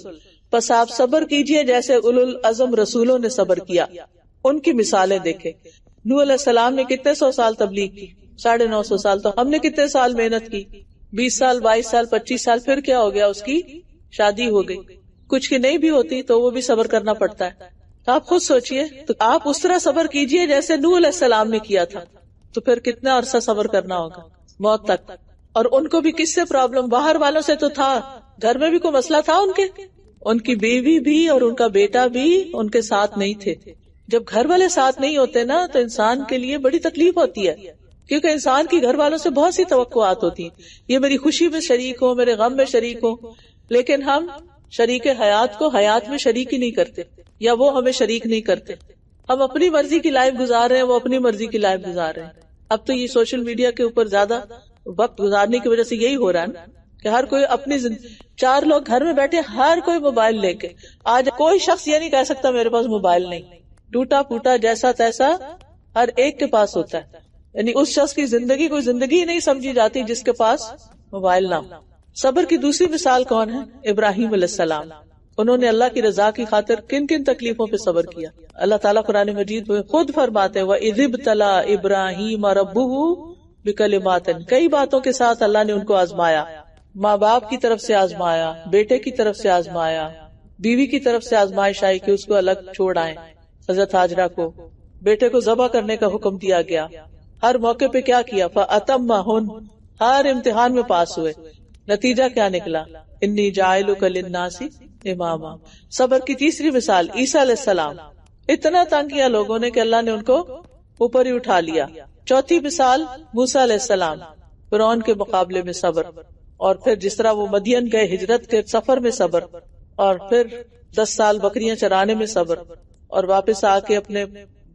پس آپ صبر کیجئے جیسے اولو العزم رسولوں نے صبر کیا. ان کی مثالیں دیکھیں. نوح علیہ السلام نے کتنے 100 سال تبلیغ کی، 950 سال. تو ہم نے کتنے سال محنت کی، 20 سال 22 سال 25 سال. پھر کیا ہو گیا، اس کی شادی ہو گئی. کچھ کی نہیں بھی ہوتی تو وہ بھی صبر کرنا پڑتا ہے. تو آپ خود سوچئے، تو آپ اس طرح صبر کیجئے جیسے نوح علیہ السلام نے کیا تھا. تو پھر کتنا عرصہ صبر کرنا ہوگا، موت تک. اور ان کو بھی کس سے پرابلم، باہر والوں سے تو تھا، گھر میں بھی کوئی مسئلہ تھا ان کے، ان کی بیوی بھی اور ان کا بیٹا بھی ان کے ساتھ نہیں تھے. جب گھر والے ساتھ نہیں ہوتے نا تو انسان کے لیے بڑی تکلیف ہوتی ہے، کیونکہ انسان کی گھر والوں سے بہت سی توقعات ہوتی ہیں. یہ میری خوشی میں شریک ہو، میرے غم میں شریک ہو، لیکن ہم شریک حیات کو حیات میں شریک ہی نہیں کرتے، یا وہ ہمیں شریک نہیں کرتے. ہم اپنی مرضی کی لائف گزار رہے ہیں، وہ اپنی مرضی کی لائف گزار رہے ہیں. اب تو یہ سوشل میڈیا کے اوپر زیادہ وقت گزارنے کی وجہ سے یہی ہو رہا ہے نا کہ ہر کوئی اپنی چار لوگ گھر میں بیٹھے، ہر کوئی موبائل لے کے. آج کوئی شخص یہ نہیں کہہ سکتا میرے پاس موبائل نہیں. ٹوٹا پھوٹا جیسا تیسا ہر ایک کے پاس ہوتا ہے. یعنی اس شخص کی زندگی کوئی زندگی ہی نہیں سمجھی جاتی جس کے پاس موبائل نہ ہو. صبر کی دوسری مثال کون ہے؟ ابراہیم علیہ السلام. انہوں نے اللہ کی رضا کی خاطر کن کن تکلیفوں پہ صبر کیا. اللہ تعالیٰ قرآن مجید میں خود فرماتے ہیں وَإِذِ ابْتَلَىٰ إِبْرَاهِيمَ رَبُّهُ بِكَلِمَاتٍ. کئی باتوں کے ساتھ اللہ نے ان کو آزمایا. ماں باپ کی طرف سے آزمایا، بیٹے کی طرف سے آزمایا، بیوی کی طرف سے آزمائش آئی کہ اس کو الگ چھوڑ آئیں. حضرت ہاجرہ کو بیٹے کو ذبح کرنے کا حکم دیا گیا. ہر موقع پہ کیا کیا؟ فَأَتَمَّهُنْ. ہر امتحان میں پاس ہوئے. نتیجہ کیا نکلا؟ انی جاعلک للناس اماما. صبر کی تیسری مثال عیسیٰ علیہ السلام. اتنا تنگ کیا لوگوں نے کہ اللہ نے ان کو اوپر ہی اٹھا لیا. چوتھی مثال موسیٰ علیہ السلام. فرعون کے مقابلے میں صبر. اور پھر جس طرح وہ مدین گئے ہجرت کے سفر میں صبر، اور پھر 10 سال بکریاں چرانے میں صبر، اور واپس آ کے اپنے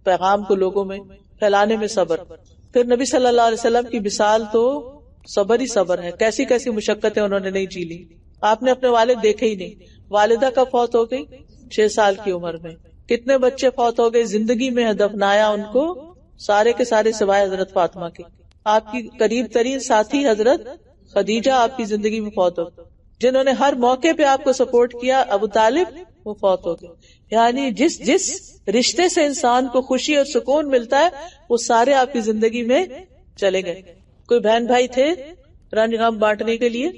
پیغام کو لوگوں میں پھیلانے میں صبر. پھر نبی صلی اللہ علیہ وسلم کی مثال تو صبر ہی صبر ہے. کیسی کیسی مشقتیں انہوں نے نہیں جی لی. آپ نے اپنے والد دیکھے ہی نہیں. والدہ کا فوت ہو گئی 6 سال کی عمر میں. کتنے بچے فوت ہو گئے زندگی میں، دفنایا ان کو سارے کے سارے سوائے حضرت فاطمہ کے. آپ کی قریب ترین ساتھی حضرت خدیجہ آپ کی زندگی میں فوت ہو گئی. جنہوں نے ہر موقع پہ آپ کو سپورٹ کیا ابو طالب، وہ فوت ہو گئے. یعنی جس رشتے سے انسان کو خوشی اور سکون ملتا ہے وہ سارے آپ کی زندگی میں چلے گئے. کوئی بہن بھائی تھے رنج غم بانٹنے کے لیے؟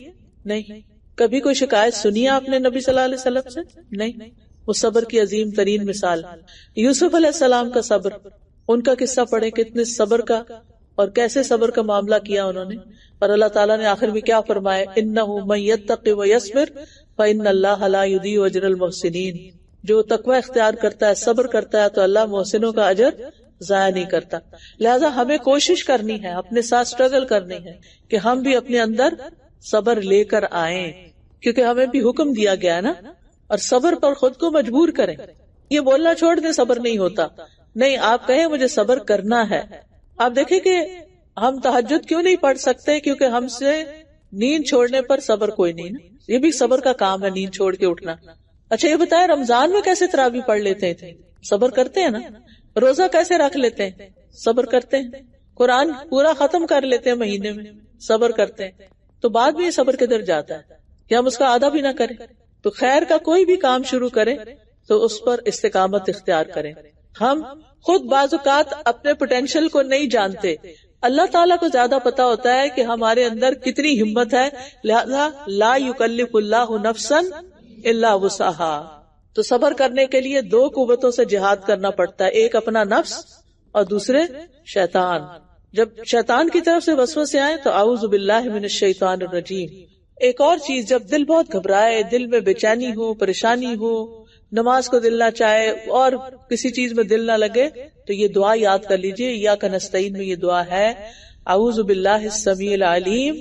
نہیں. کبھی کوئی شکایت سنی آپ نے نبی صلی اللہ علیہ وسلم سے؟ نہیں. وہ صبر کی عظیم ترین مثال. یوسف علیہ السلام کا صبر، ان کا قصہ پڑھیں کتنے صبر کا اور کیسے صبر کا معاملہ کیا انہوں نے. اور اللہ تعالیٰ نے آخر میں کیا فرمایا؟ اِنَّهُ مَن يَتَّقِ وَيَصْبِرْ فَإِنَّ اللَّهَ لَا يُضِيعُ أَجْرَ الْمُحْسِنِينَ. جو تقوی اختیار کرتا ہے، صبر کرتا ہے، تو اللہ محسنوں کا اجر ضائع نہیں کرتا. لہذا ہمیں کوشش کرنی ہے، اپنے ساتھ سٹرگل کرنی ہے کہ ہم بھی اپنے اندر صبر لے کر آئیں، کیونکہ ہمیں بھی حکم دیا گیا ہے نا. اور صبر پر خود کو مجبور کریں. یہ بولنا چھوڑ دیں صبر نہیں ہوتا. نہیں، آپ کہیں مجھے صبر کرنا ہے. آپ دیکھیں کہ ہم تہجد کیوں نہیں پڑھ سکتے؟ کیونکہ ہم سے نیند چھوڑنے پر صبر کوئی نہیں نا. یہ بھی صبر کا کام ہے، نیند چھوڑ کے اٹھنا. اچھا یہ بتائیں رمضان میں کیسے تراویح پڑھ لیتے ہیں؟ صبر کرتے ہیں نا. روزہ کیسے رکھ لیتے ہیں؟ صبر کرتے ہیں. قرآن پورا ختم کر لیتے ہیں مہینے میں، صبر کرتے ہیں. تو بعد میں یہ صبر کدھر جاتا ہے کہ ہم اس کا آدھا بھی نہ کریں. تو خیر کا کوئی بھی کام شروع کریں تو اس پر استقامت اختیار کریں. ہم خود بعض اوقات اپنے پوٹینشیل کو نہیں جانتے. اللہ تعالیٰ کو زیادہ پتا ہوتا ہے کہ ہمارے اندر کتنی ہمت ہے. لہذا لا یکلف اللہ نفسا الا وسعها. تو صبر کرنے کے لیے 2 قوتوں سے جہاد کرنا پڑتا ہے، ایک اپنا نفس اور دوسرے شیطان. جب شیطان کی طرف سے وسوسے آئے تو اعوذ باللہ من الشیطان الرجیم. ایک اور چیز، جب دل بہت گھبرائے، دل میں بے چینی ہو، پریشانی ہو، نماز کو دل نہ چاہے اور کسی چیز میں دل نہ لگے، تو یہ دعا یاد کر لیجئے. ایاک نستعین میں یہ دعا ہے اعوذ باللہ السمیع العلیم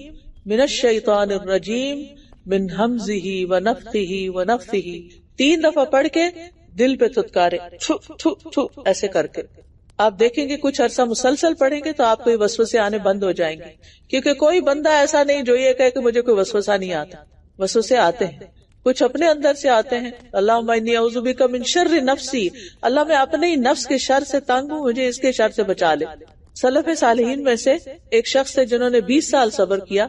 من الشیطان الرجیم من ہمزہ ونفخہ ونفثہ. 3 دفعہ پڑھ کے دل پہ تھتکارے، تھو تھو تھو ایسے کر کے. آپ دیکھیں گے کچھ عرصہ مسلسل پڑھیں گے تو آپ کو یہ وسوسے آنے بند ہو جائیں گے. کیونکہ کوئی بندہ ایسا نہیں جو یہ کہے کہ مجھے کوئی وسوسہ نہیں آتا. وسوسے آتے ہیں، کچھ اپنے اندر سے آتے ہیں. اللہم انی اعوذ بک من شر نفسی. اللہ میں اپنے ہی نفس کے شر سے تنگ ہوں، مجھے اس کے شر سے بچا لے. سلف صالحین میں سے ایک شخص تھے جنہوں نے 20 سال صبر کیا.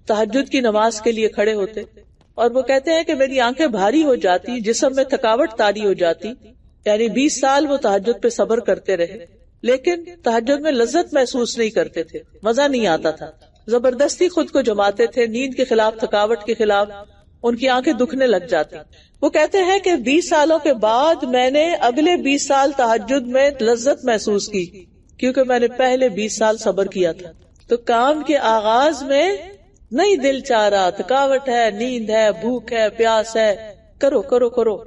تہجد کی نماز کے لیے کھڑے ہوتے اور وہ کہتے ہیں کہ میری آنکھیں بھاری ہو جاتی، جسم میں تھکاوٹ طاری ہو جاتی. یعنی 20 سال وہ تہجد پہ صبر کرتے رہے، لیکن تہجد میں لذت محسوس نہیں کرتے تھے، مزہ نہیں آتا تھا. زبردستی خود کو جماتے تھے، نیند کے خلاف، تھکاوٹ کے خلاف. ان کی آنکھیں دکھنے لگ جاتی. وہ کہتے ہیں کہ 20 سالوں کے بعد میں نے اگلے 20 سال تہجد میں لذت محسوس کی، کیونکہ میں نے پہلے 20 سال صبر کیا تھا. تو کام کے آغاز میں نہیں دل چاہ رہا، تھکاوٹ ہے، نیند ہے، بھوک ہے، پیاس ہے، کرو کرو کرو.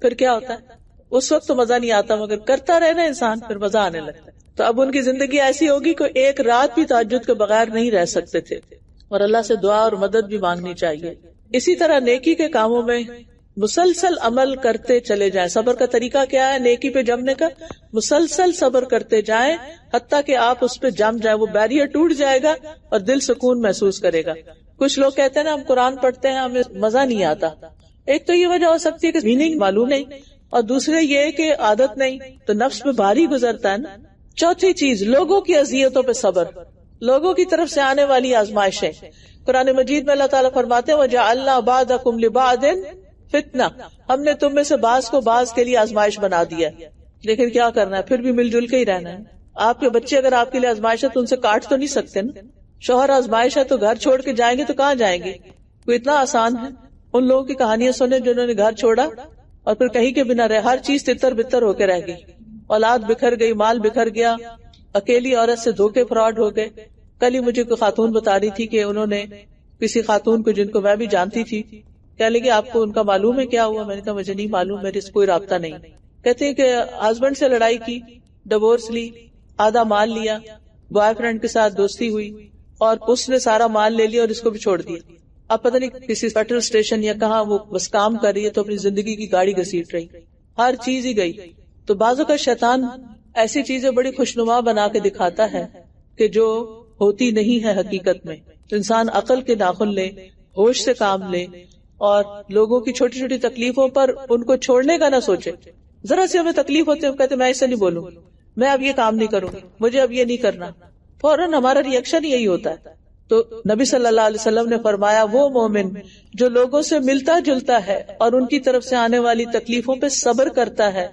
پھر کیا ہوتا ہے؟ اس وقت تو مزہ نہیں آتا، مگر کرتا رہے نا انسان پھر مزہ آنے لگتا ہے. تو اب ان کی زندگی ایسی ہوگی کہ ایک رات بھی تہجد کے بغیر نہیں رہ سکتے تھے. اور اللہ سے دعا اور مدد بھی مانگنی چاہیے. اسی طرح نیکی کے کاموں میں مسلسل عمل کرتے چلے جائیں. صبر کا طریقہ کیا ہے نیکی پہ جمنے کا؟ مسلسل صبر کرتے جائیں حتیٰ کہ آپ اس پہ جم جائیں، وہ بیریئر ٹوٹ جائے گا اور دل سکون محسوس کرے گا. کچھ لوگ کہتے ہیں نا ہم قرآن پڑھتے ہیں ہمیں مزہ نہیں آتا. ایک تو یہ وجہ ہو سکتی ہے کہ میننگ معلوم نہیں، اور دوسرے یہ کہ عادت نہیں، تو نفس پہ بھاری گزرتا ہے نا. چوتھی چیز لوگوں کی اذیتوں پہ صبر، لوگوں کی طرف سے آنے والی آزمائشیں. قرآن مجید میں اللہ تعالیٰ فرماتے ہیں وَجَعَلْنَا بَعْضَكُمْ لِبَعْضٍ فتنہ، ہم نے تم میں سے بعض کو بعض کے لیے آزمائش بنا دیا. لیکن کیا کرنا ہے، پھر بھی مل جل کے ہی رہنا ہے. آپ کے بچے اگر آپ کے لیے آزمائش ہے تو ان سے کاٹ تو نہیں سکتے نا. شوہر آزمائش ہے تو گھر چھوڑ کے جائیں گے تو کہاں جائیں گے؟ وہ اتنا آسان ہے. ان لوگوں کی کہانیاں سنیں جنہوں نے گھر چھوڑا اور پھر کہیں کے بنا رہے، ہر چیز تتر بتر ہو کے رہ گئی، اولاد بکھر گئی، مال بکھر گیا، اکیلی عورت سے دھوکے فراڈ ہو گئے. کل ہی مجھے کوئی خاتون بتا رہی تھی کہ انہوں نے کسی خاتون کو جن کو میں بھی جانتی تھی، کہہ لگے آپ کو ان کا معلوم ہے کیا ہوا؟ میں نے کہا مجھے نہیں معلوم، میرے سے کوئی رابطہ نہیں. کہتے ہیں کہ ہسبینڈ سے لڑائی کی، ڈیورس لی، آدھا مال لیا، بوائے فرینڈ کے ساتھ دوستی ہوئی اور اس نے سارا مال لے لیا اور اس کو بھی چھوڑ دیا. اب پتہ نہیں کسی پیٹرول اسٹیشن یا کہاں وہ بس کام کر رہی ہے تو اپنی زندگی کی گاڑی گھسیٹ رہی، ہر چیز ہی گئی. تو بعضوں کا شیطان ایسی چیزیں بڑی خوشنما بنا کے دکھاتا ہے کہ جو ہوتی نہیں ہے حقیقت میں. انسان عقل کے ناخن لے، ہوش سے کام لے اور لوگوں کی چھوٹی چھوٹی تکلیفوں پر ان کو چھوڑنے کا نہ سوچے. ذرا سی ہمیں تکلیف ہوتی ہے ہم کہتے میں ایسے نہیں بولوں، میں اب یہ کام نہیں کروں، مجھے اب یہ نہیں کرنا. فوراً ہمارا ریئیکشن یہی ہوتا ہے. تو نبی صلی اللہ علیہ وسلم نے فرمایا وہ مومن جو لوگوں سے ملتا جلتا ہے اور ان کی طرف سے آنے والی تکلیفوں پہ صبر کرتا ہے،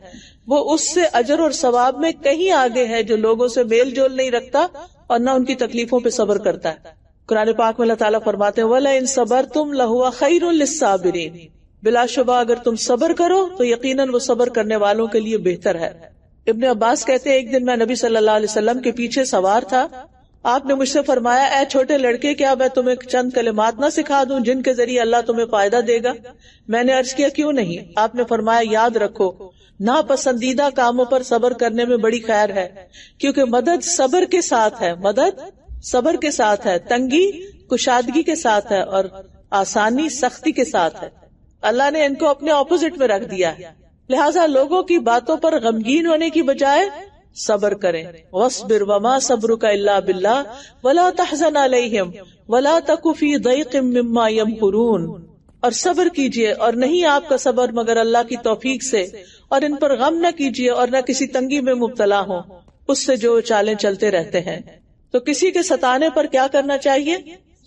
وہ اس سے اجر اور ثواب میں کہیں آگے ہے جو لوگوں سے میل جول نہیں رکھتا اور نہ ان کی تکلیفوں پہ صبر کرتا ہے. قرآن پاک میں اللہ تعالیٰ فرماتے ہیں وَلَئِن صَبَرْتُمْ لَهُوَ خَيْرٌ لِلصَّابِرِينَ، بلا شبہ اگر تم صبر کرو تو یقیناً وہ صبر کرنے والوں کے لیے بہتر ہے. ابن عباس کہتے ہیں ایک دن میں نبی صلی اللہ علیہ وسلم کے پیچھے سوار تھا، آپ نے مجھ سے فرمایا اے چھوٹے لڑکے کیا میں تمہیں چند کلمات نہ سکھا دوں جن کے ذریعے اللہ تمہیں فائدہ دے گا؟ میں نے عرض کیا کیوں نہیں؟ آپ نے فرمایا یاد رکھو ناپسندیدہ کاموں پر صبر کرنے میں بڑی خیر ہے، کیونکہ مدد صبر کے ساتھ ہے، مدد صبر کے ساتھ ہے، تنگی کشادگی کے ساتھ ہے اور آسانی سختی کے ساتھ ہے. اللہ نے ان کو اپنے اپوزٹ میں رکھ دیا ہے. لہٰذا لوگوں کی باتوں پر غمگین ہونے کی بجائے صبر کریں. وَاصْبِرْ وَمَا صَبْرُكَ إِلَّا بِاللَّهِ وَلَا تَحْزَنْ عَلَيْهِمْ وَلَا تَكُ فِي ضَيْقٍ مِّمَّا يَمْكُرُونَ، اور صبر کیجئے اور نہیں آپ کا صبر مگر اللہ کی توفیق سے، اور ان پر غم نہ کیجئے اور نہ کسی تنگی میں مبتلا ہوں اس سے جو چالیں چلتے رہتے ہیں. تو کسی کے ستانے پر کیا کرنا چاہیے؟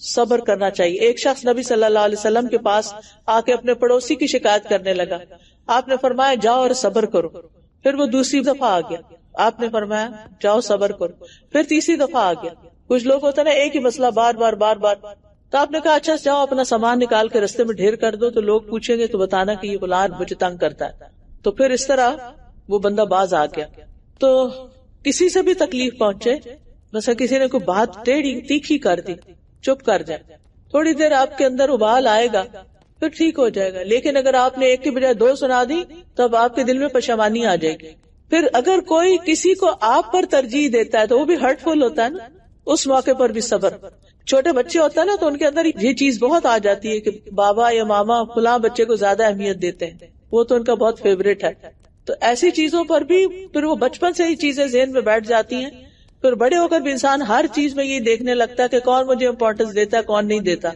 صبر کرنا چاہیے. ایک شخص نبی صلی اللہ علیہ وسلم کے پاس آ کے اپنے پڑوسی کی شکایت کرنے لگا. آپ نے فرمایا جاؤ اور صبر کرو. پھر وہ دوسری دفعہ آ گیا، آپ نے فرمایا جاؤ صبر کرو. پھر تیسری دفعہ آ گیا. کچھ لوگ ہوتا ہے نا ایک ہی مسئلہ بار بار بار بار، تو آپ نے کہا اچھا جاؤ اپنا سامان نکال کے رستے میں ڈھیر کر دو تو لوگ پوچھیں گے تو بتانا کہ یہ فلان مجھے تنگ کرتا ہے. تو پھر اس طرح وہ بندہ باز آ گیا. تو کسی سے بھی تکلیف پہنچے، مثلا کسی نے کوئی بات ٹیڑھی تیکھی کر دی، چپ کر جائے. تھوڑی دیر آپ کے اندر ابال آئے گا پھر ٹھیک ہو جائے گا. لیکن اگر آپ نے ایک کی بجائے دو سنا دی تو اب آپ کے دل میں پشیمانی آ جائے گی. پھر اگر کوئی کسی کو آپ پر ترجیح دیتا ہے تو وہ بھی ہرٹ فل ہوتا ہے نا، اس موقع پر بھی صبر. چھوٹے بچے ہوتا ہے نا تو ان کے اندر یہ چیز بہت آ جاتی ہے کہ بابا یا ماما فلاں بچے کو زیادہ اہمیت دیتے ہیں، وہ تو ان کا بہت فیوریٹ ہے. تو ایسی چیزوں پر بھی پھر وہ بچپن سے ہی چیزیں ذہن میں بیٹھ جاتی ہیں. پھر بڑے ہو کر بھی انسان ہر چیز میں یہ دیکھنے لگتا ہے کہ کون مجھے امپورٹنس دیتا ہے کون نہیں دیتا.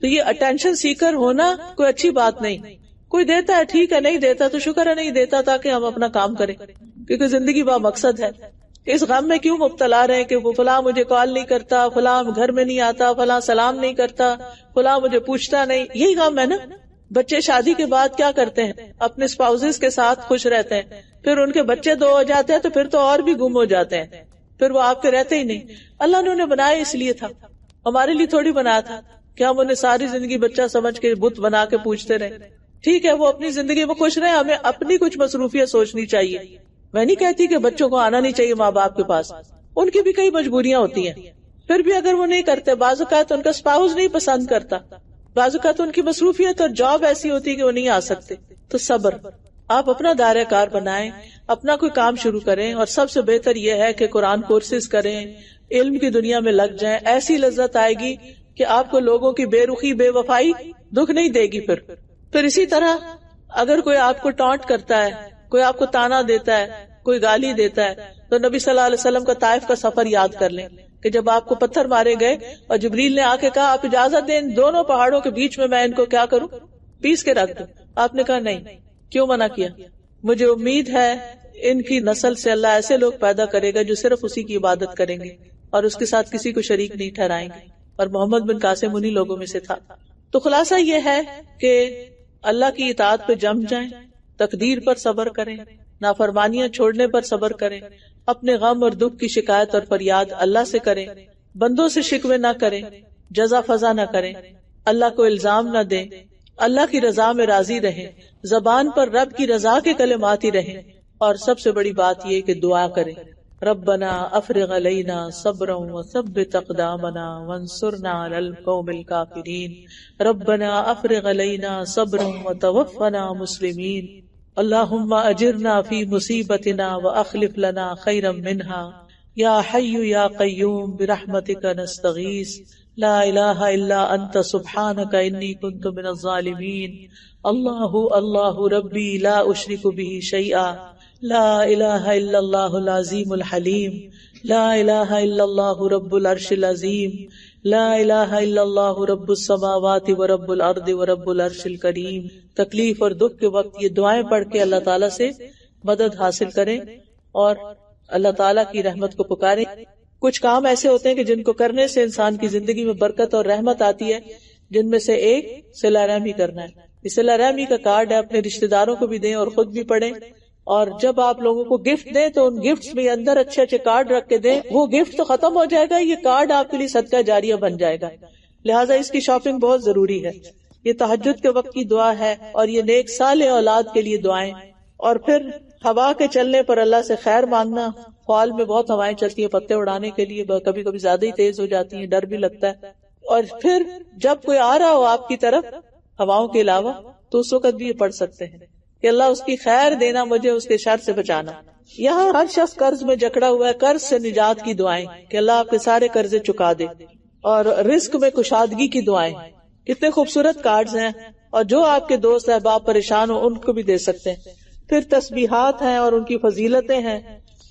تو یہ اٹینشن سیکر ہونا کوئی اچھی بات نہیں. کوئی دیتا ہے ٹھیک ہے، نہیں دیتا تو شکر ہے نہیں دیتا تاکہ ہم اپنا کام کریں، کیونکہ زندگی با مقصد ہے. اس غم میں کیوں مبتلا رہے کہ وہ فلاں مجھے کال نہیں کرتا، فلاں گھر میں نہیں آتا، فلاں سلام نہیں کرتا، فلاں مجھے پوچھتا نہیں. یہی غم ہے نا. بچے شادی کے بعد کیا کرتے ہیں؟ اپنے اسپاؤزز کے ساتھ خوش رہتے ہیں، پھر ان کے بچے دو ہو جاتے ہیں تو پھر تو اور بھی گم ہو جاتے ہیں، پھر وہ آپ کے رہتے ہی نہیں. اللہ نے انہیں بنایا اس لیے تھا، ہمارے لیے تھوڑی بنایا تھا کہ ہم انہیں ساری زندگی بچہ سمجھ کے بت بنا کے پوچھتے رہے. ٹھیک ہے وہ اپنی زندگی میں خوش رہے، ہمیں اپنی کچھ مصروفیت سوچنی چاہیے. میں نہیں کہتی کہ بچوں کو آنا نہیں چاہیے ماں باپ کے پاس، ان کی بھی کئی مجبوریاں ہوتی ہیں. پھر بھی اگر وہ نہیں کرتے، بعض اوقات ان کا اسپاؤس نہیں پسند کرتا، بعض اوقات ان کی مصروفیت اور جاب ایسی ہوتی ہے کہ وہ نہیں آ سکتے. تو صبر. آپ اپنا دائرہ کار بنائیں، اپنا کوئی کام شروع کریں، اور سب سے بہتر یہ ہے کہ قرآن کورسز کریں، علم کی دنیا میں لگ جائیں. ایسی لذت آئے گی کہ آپ کو لوگوں کی بے رخی بے وفائی دکھ نہیں دے گی. پھر اسی طرح اگر کوئی آپ کو ٹانٹ کرتا ہے، کوئی آپ کو تانا دیتا ہے، کوئی گالی دیتا ہے، تو نبی صلی اللہ علیہ وسلم کا طائف کا سفر یاد کر لیں کہ جب آپ کو پتھر مارے گئے اور جبریل نے آ کے کہا آپ اجازت دیں ان دونوں پہاڑوں کے بیچ میں ان کو کیا کروں، پیس کے رکھ دوں. آپ نے کہا نہیں. کیوں منع کیا؟ مجھے امید ہے ان کی نسل سے اللہ ایسے لوگ پیدا کرے گا جو صرف اسی کی عبادت کریں گے اور اس کے ساتھ کسی کو شریک نہیں ٹھہرائیں گے. اور محمد بن قاسم انہی لوگوں میں سے تھا. تو خلاصہ یہ ہے کہ اللہ کی اطاعت پہ جم جائیں، تقدیر پر صبر کریں، نافرمانیاں چھوڑنے پر صبر کریں، اپنے غم اور دکھ کی شکایت اور فریاد اللہ سے کریں، بندوں سے شکوے نہ کریں، جزا فضا نہ کریں، اللہ کو الزام نہ دیں، اللہ کی رضا میں راضی رہیں، زبان پر رب کی رضا کے کلمات ہی رہیں، اور سب سے بڑی بات یہ کہ دعا کریں. ربنا افرغ علینا صبرا وثبت اقدامنا وانصرنا علی القوم الکافرین. ربنا افرغ علینا صبرا وتوفنا مسلمین. اللہم اجرنا فی مصیبتنا واخلف لنا خیرا منها. یا حی یا قیوم برحمتک نستغیث. لا الہ الا انت سبحانک انی کنت من الظالمین. اللہ اللہ ربی لا اشرک به شیئا. لا الہ الا اللہ العظیم الحلیم. لا الہ الا اللہ رب العرش العظیم. لا الہ الا اللہ رب السماوات ورب الارض ورب العرش الکریم. تکلیف اور دکھ کے وقت یہ دعائیں پڑھ کے اللہ تعالیٰ سے مدد حاصل کریں اور اللہ تعالیٰ کی رحمت کو پکاریں. کچھ کام ایسے ہوتے ہیں کہ جن کو کرنے سے انسان کی زندگی میں برکت اور رحمت آتی ہے، جن میں سے ایک صلہ رحمی کرنا ہے. یہ صلہ رحمی کا کارڈ ہے، اپنے رشتہ داروں کو بھی دیں اور خود بھی پڑھیں. اور جب آپ لوگوں کو گفٹ دیں تو ان گفٹس میں اندر اچھے اچھے کارڈ رکھ کے دیں. وہ گفٹ تو ختم ہو جائے گا، یہ کارڈ آپ کے لیے صدقہ جاریہ بن جائے گا. لہٰذا اس کی شاپنگ بہت ضروری ہے. یہ تہجد کے وقت کی دعا ہے اور یہ نیک صالح اولاد کے لیے دعائیں. اور پھر ہوا کے چلنے پر اللہ سے خیر مانگنا. فال میں بہت ہوائیں چلتی ہیں پتے اڑانے کے لیے، کبھی کبھی زیادہ ہی تیز ہو جاتی ہیں، ڈر بھی لگتا ہے. اور پھر جب کوئی آ رہا ہو آپ کی طرف ہواؤں کے علاوہ تو اس وقت بھی یہ پڑھ سکتے ہیں کہ اللہ اس کی خیر دینا، مجھے اس کے شر سے بچانا. یہاں ہر شخص قرض میں جکڑا ہوا ہے، قرض سے نجات کی دعائیں کہ اللہ آپ کے سارے قرضے چکا دے. اور رزق میں کشادگی کی دعائیں. کتنے خوبصورت کارڈز ہیں، اور جو آپ کے دوست احباب پریشان ہو ان کو بھی دے سکتے ہیں. پھر تسبیحات ہیں اور ان کی فضیلتیں ہیں،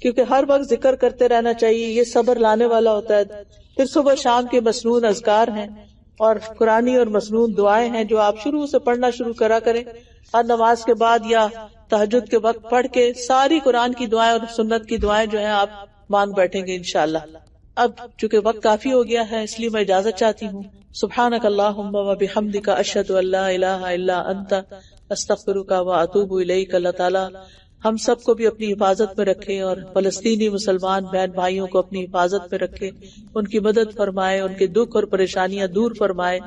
کیونکہ ہر وقت ذکر کرتے رہنا چاہیے، یہ صبر لانے والا ہوتا ہے. پھر صبح شام کے مسنون اذکار ہیں اور قرآنی اور مسنون دعائیں ہیں جو آپ شروع سے پڑھنا شروع کرا کریں. ہر نماز کے بعد یا تہجد کے وقت پڑھ کے ساری قرآن کی دعائیں اور سنت کی دعائیں جو ہیں آپ مانگ بیٹھیں گے انشاءاللہ. اب چونکہ وقت کافی ہو گیا ہے اس لیے میں اجازت چاہتی ہوں. سبحانک اللہم و بحمدک اشہد ان لا الہ الا انت استغفرک و اتوب الیک. اللہ تعالی ہم سب کو بھی اپنی حفاظت میں رکھے اور فلسطینی مسلمان بہن بھائیوں کو اپنی حفاظت میں رکھے، ان کی مدد فرمائے، ان کے دکھ اور پریشانیاں دور فرمائے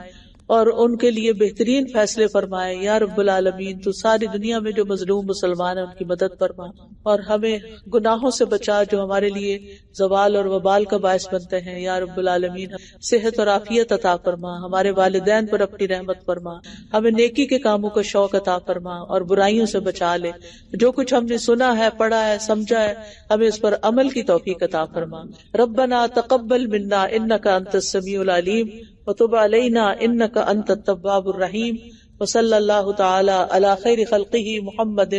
اور ان کے لیے بہترین فیصلے فرمائے. یا رب العالمین تو ساری دنیا میں جو مظلوم مسلمان ہیں ان کی مدد فرما اور ہمیں گناہوں سے بچا جو ہمارے لیے زوال اور وبال کا باعث بنتے ہیں. یا رب العالمین صحت اور عافیت عطا فرما، ہمارے والدین پر اپنی رحمت فرما، ہمیں نیکی کے کاموں کا شوق عطا فرما اور برائیوں سے بچا لے. جو کچھ ہم نے سنا ہے، پڑھا ہے، سمجھا ہے، ہمیں اس پر عمل کی توفیق عطا فرما. ربنا تقبل منا انک انت السمیع العلیم وتب علینا انک انت التواب الرحیم. وصلی اللہ تعالی علی خیر خلقہ محمد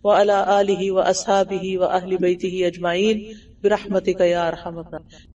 وعلی آلہ واصحابہ واہل بیتہ اجمعین برحمتک یا ارحم الراحمین.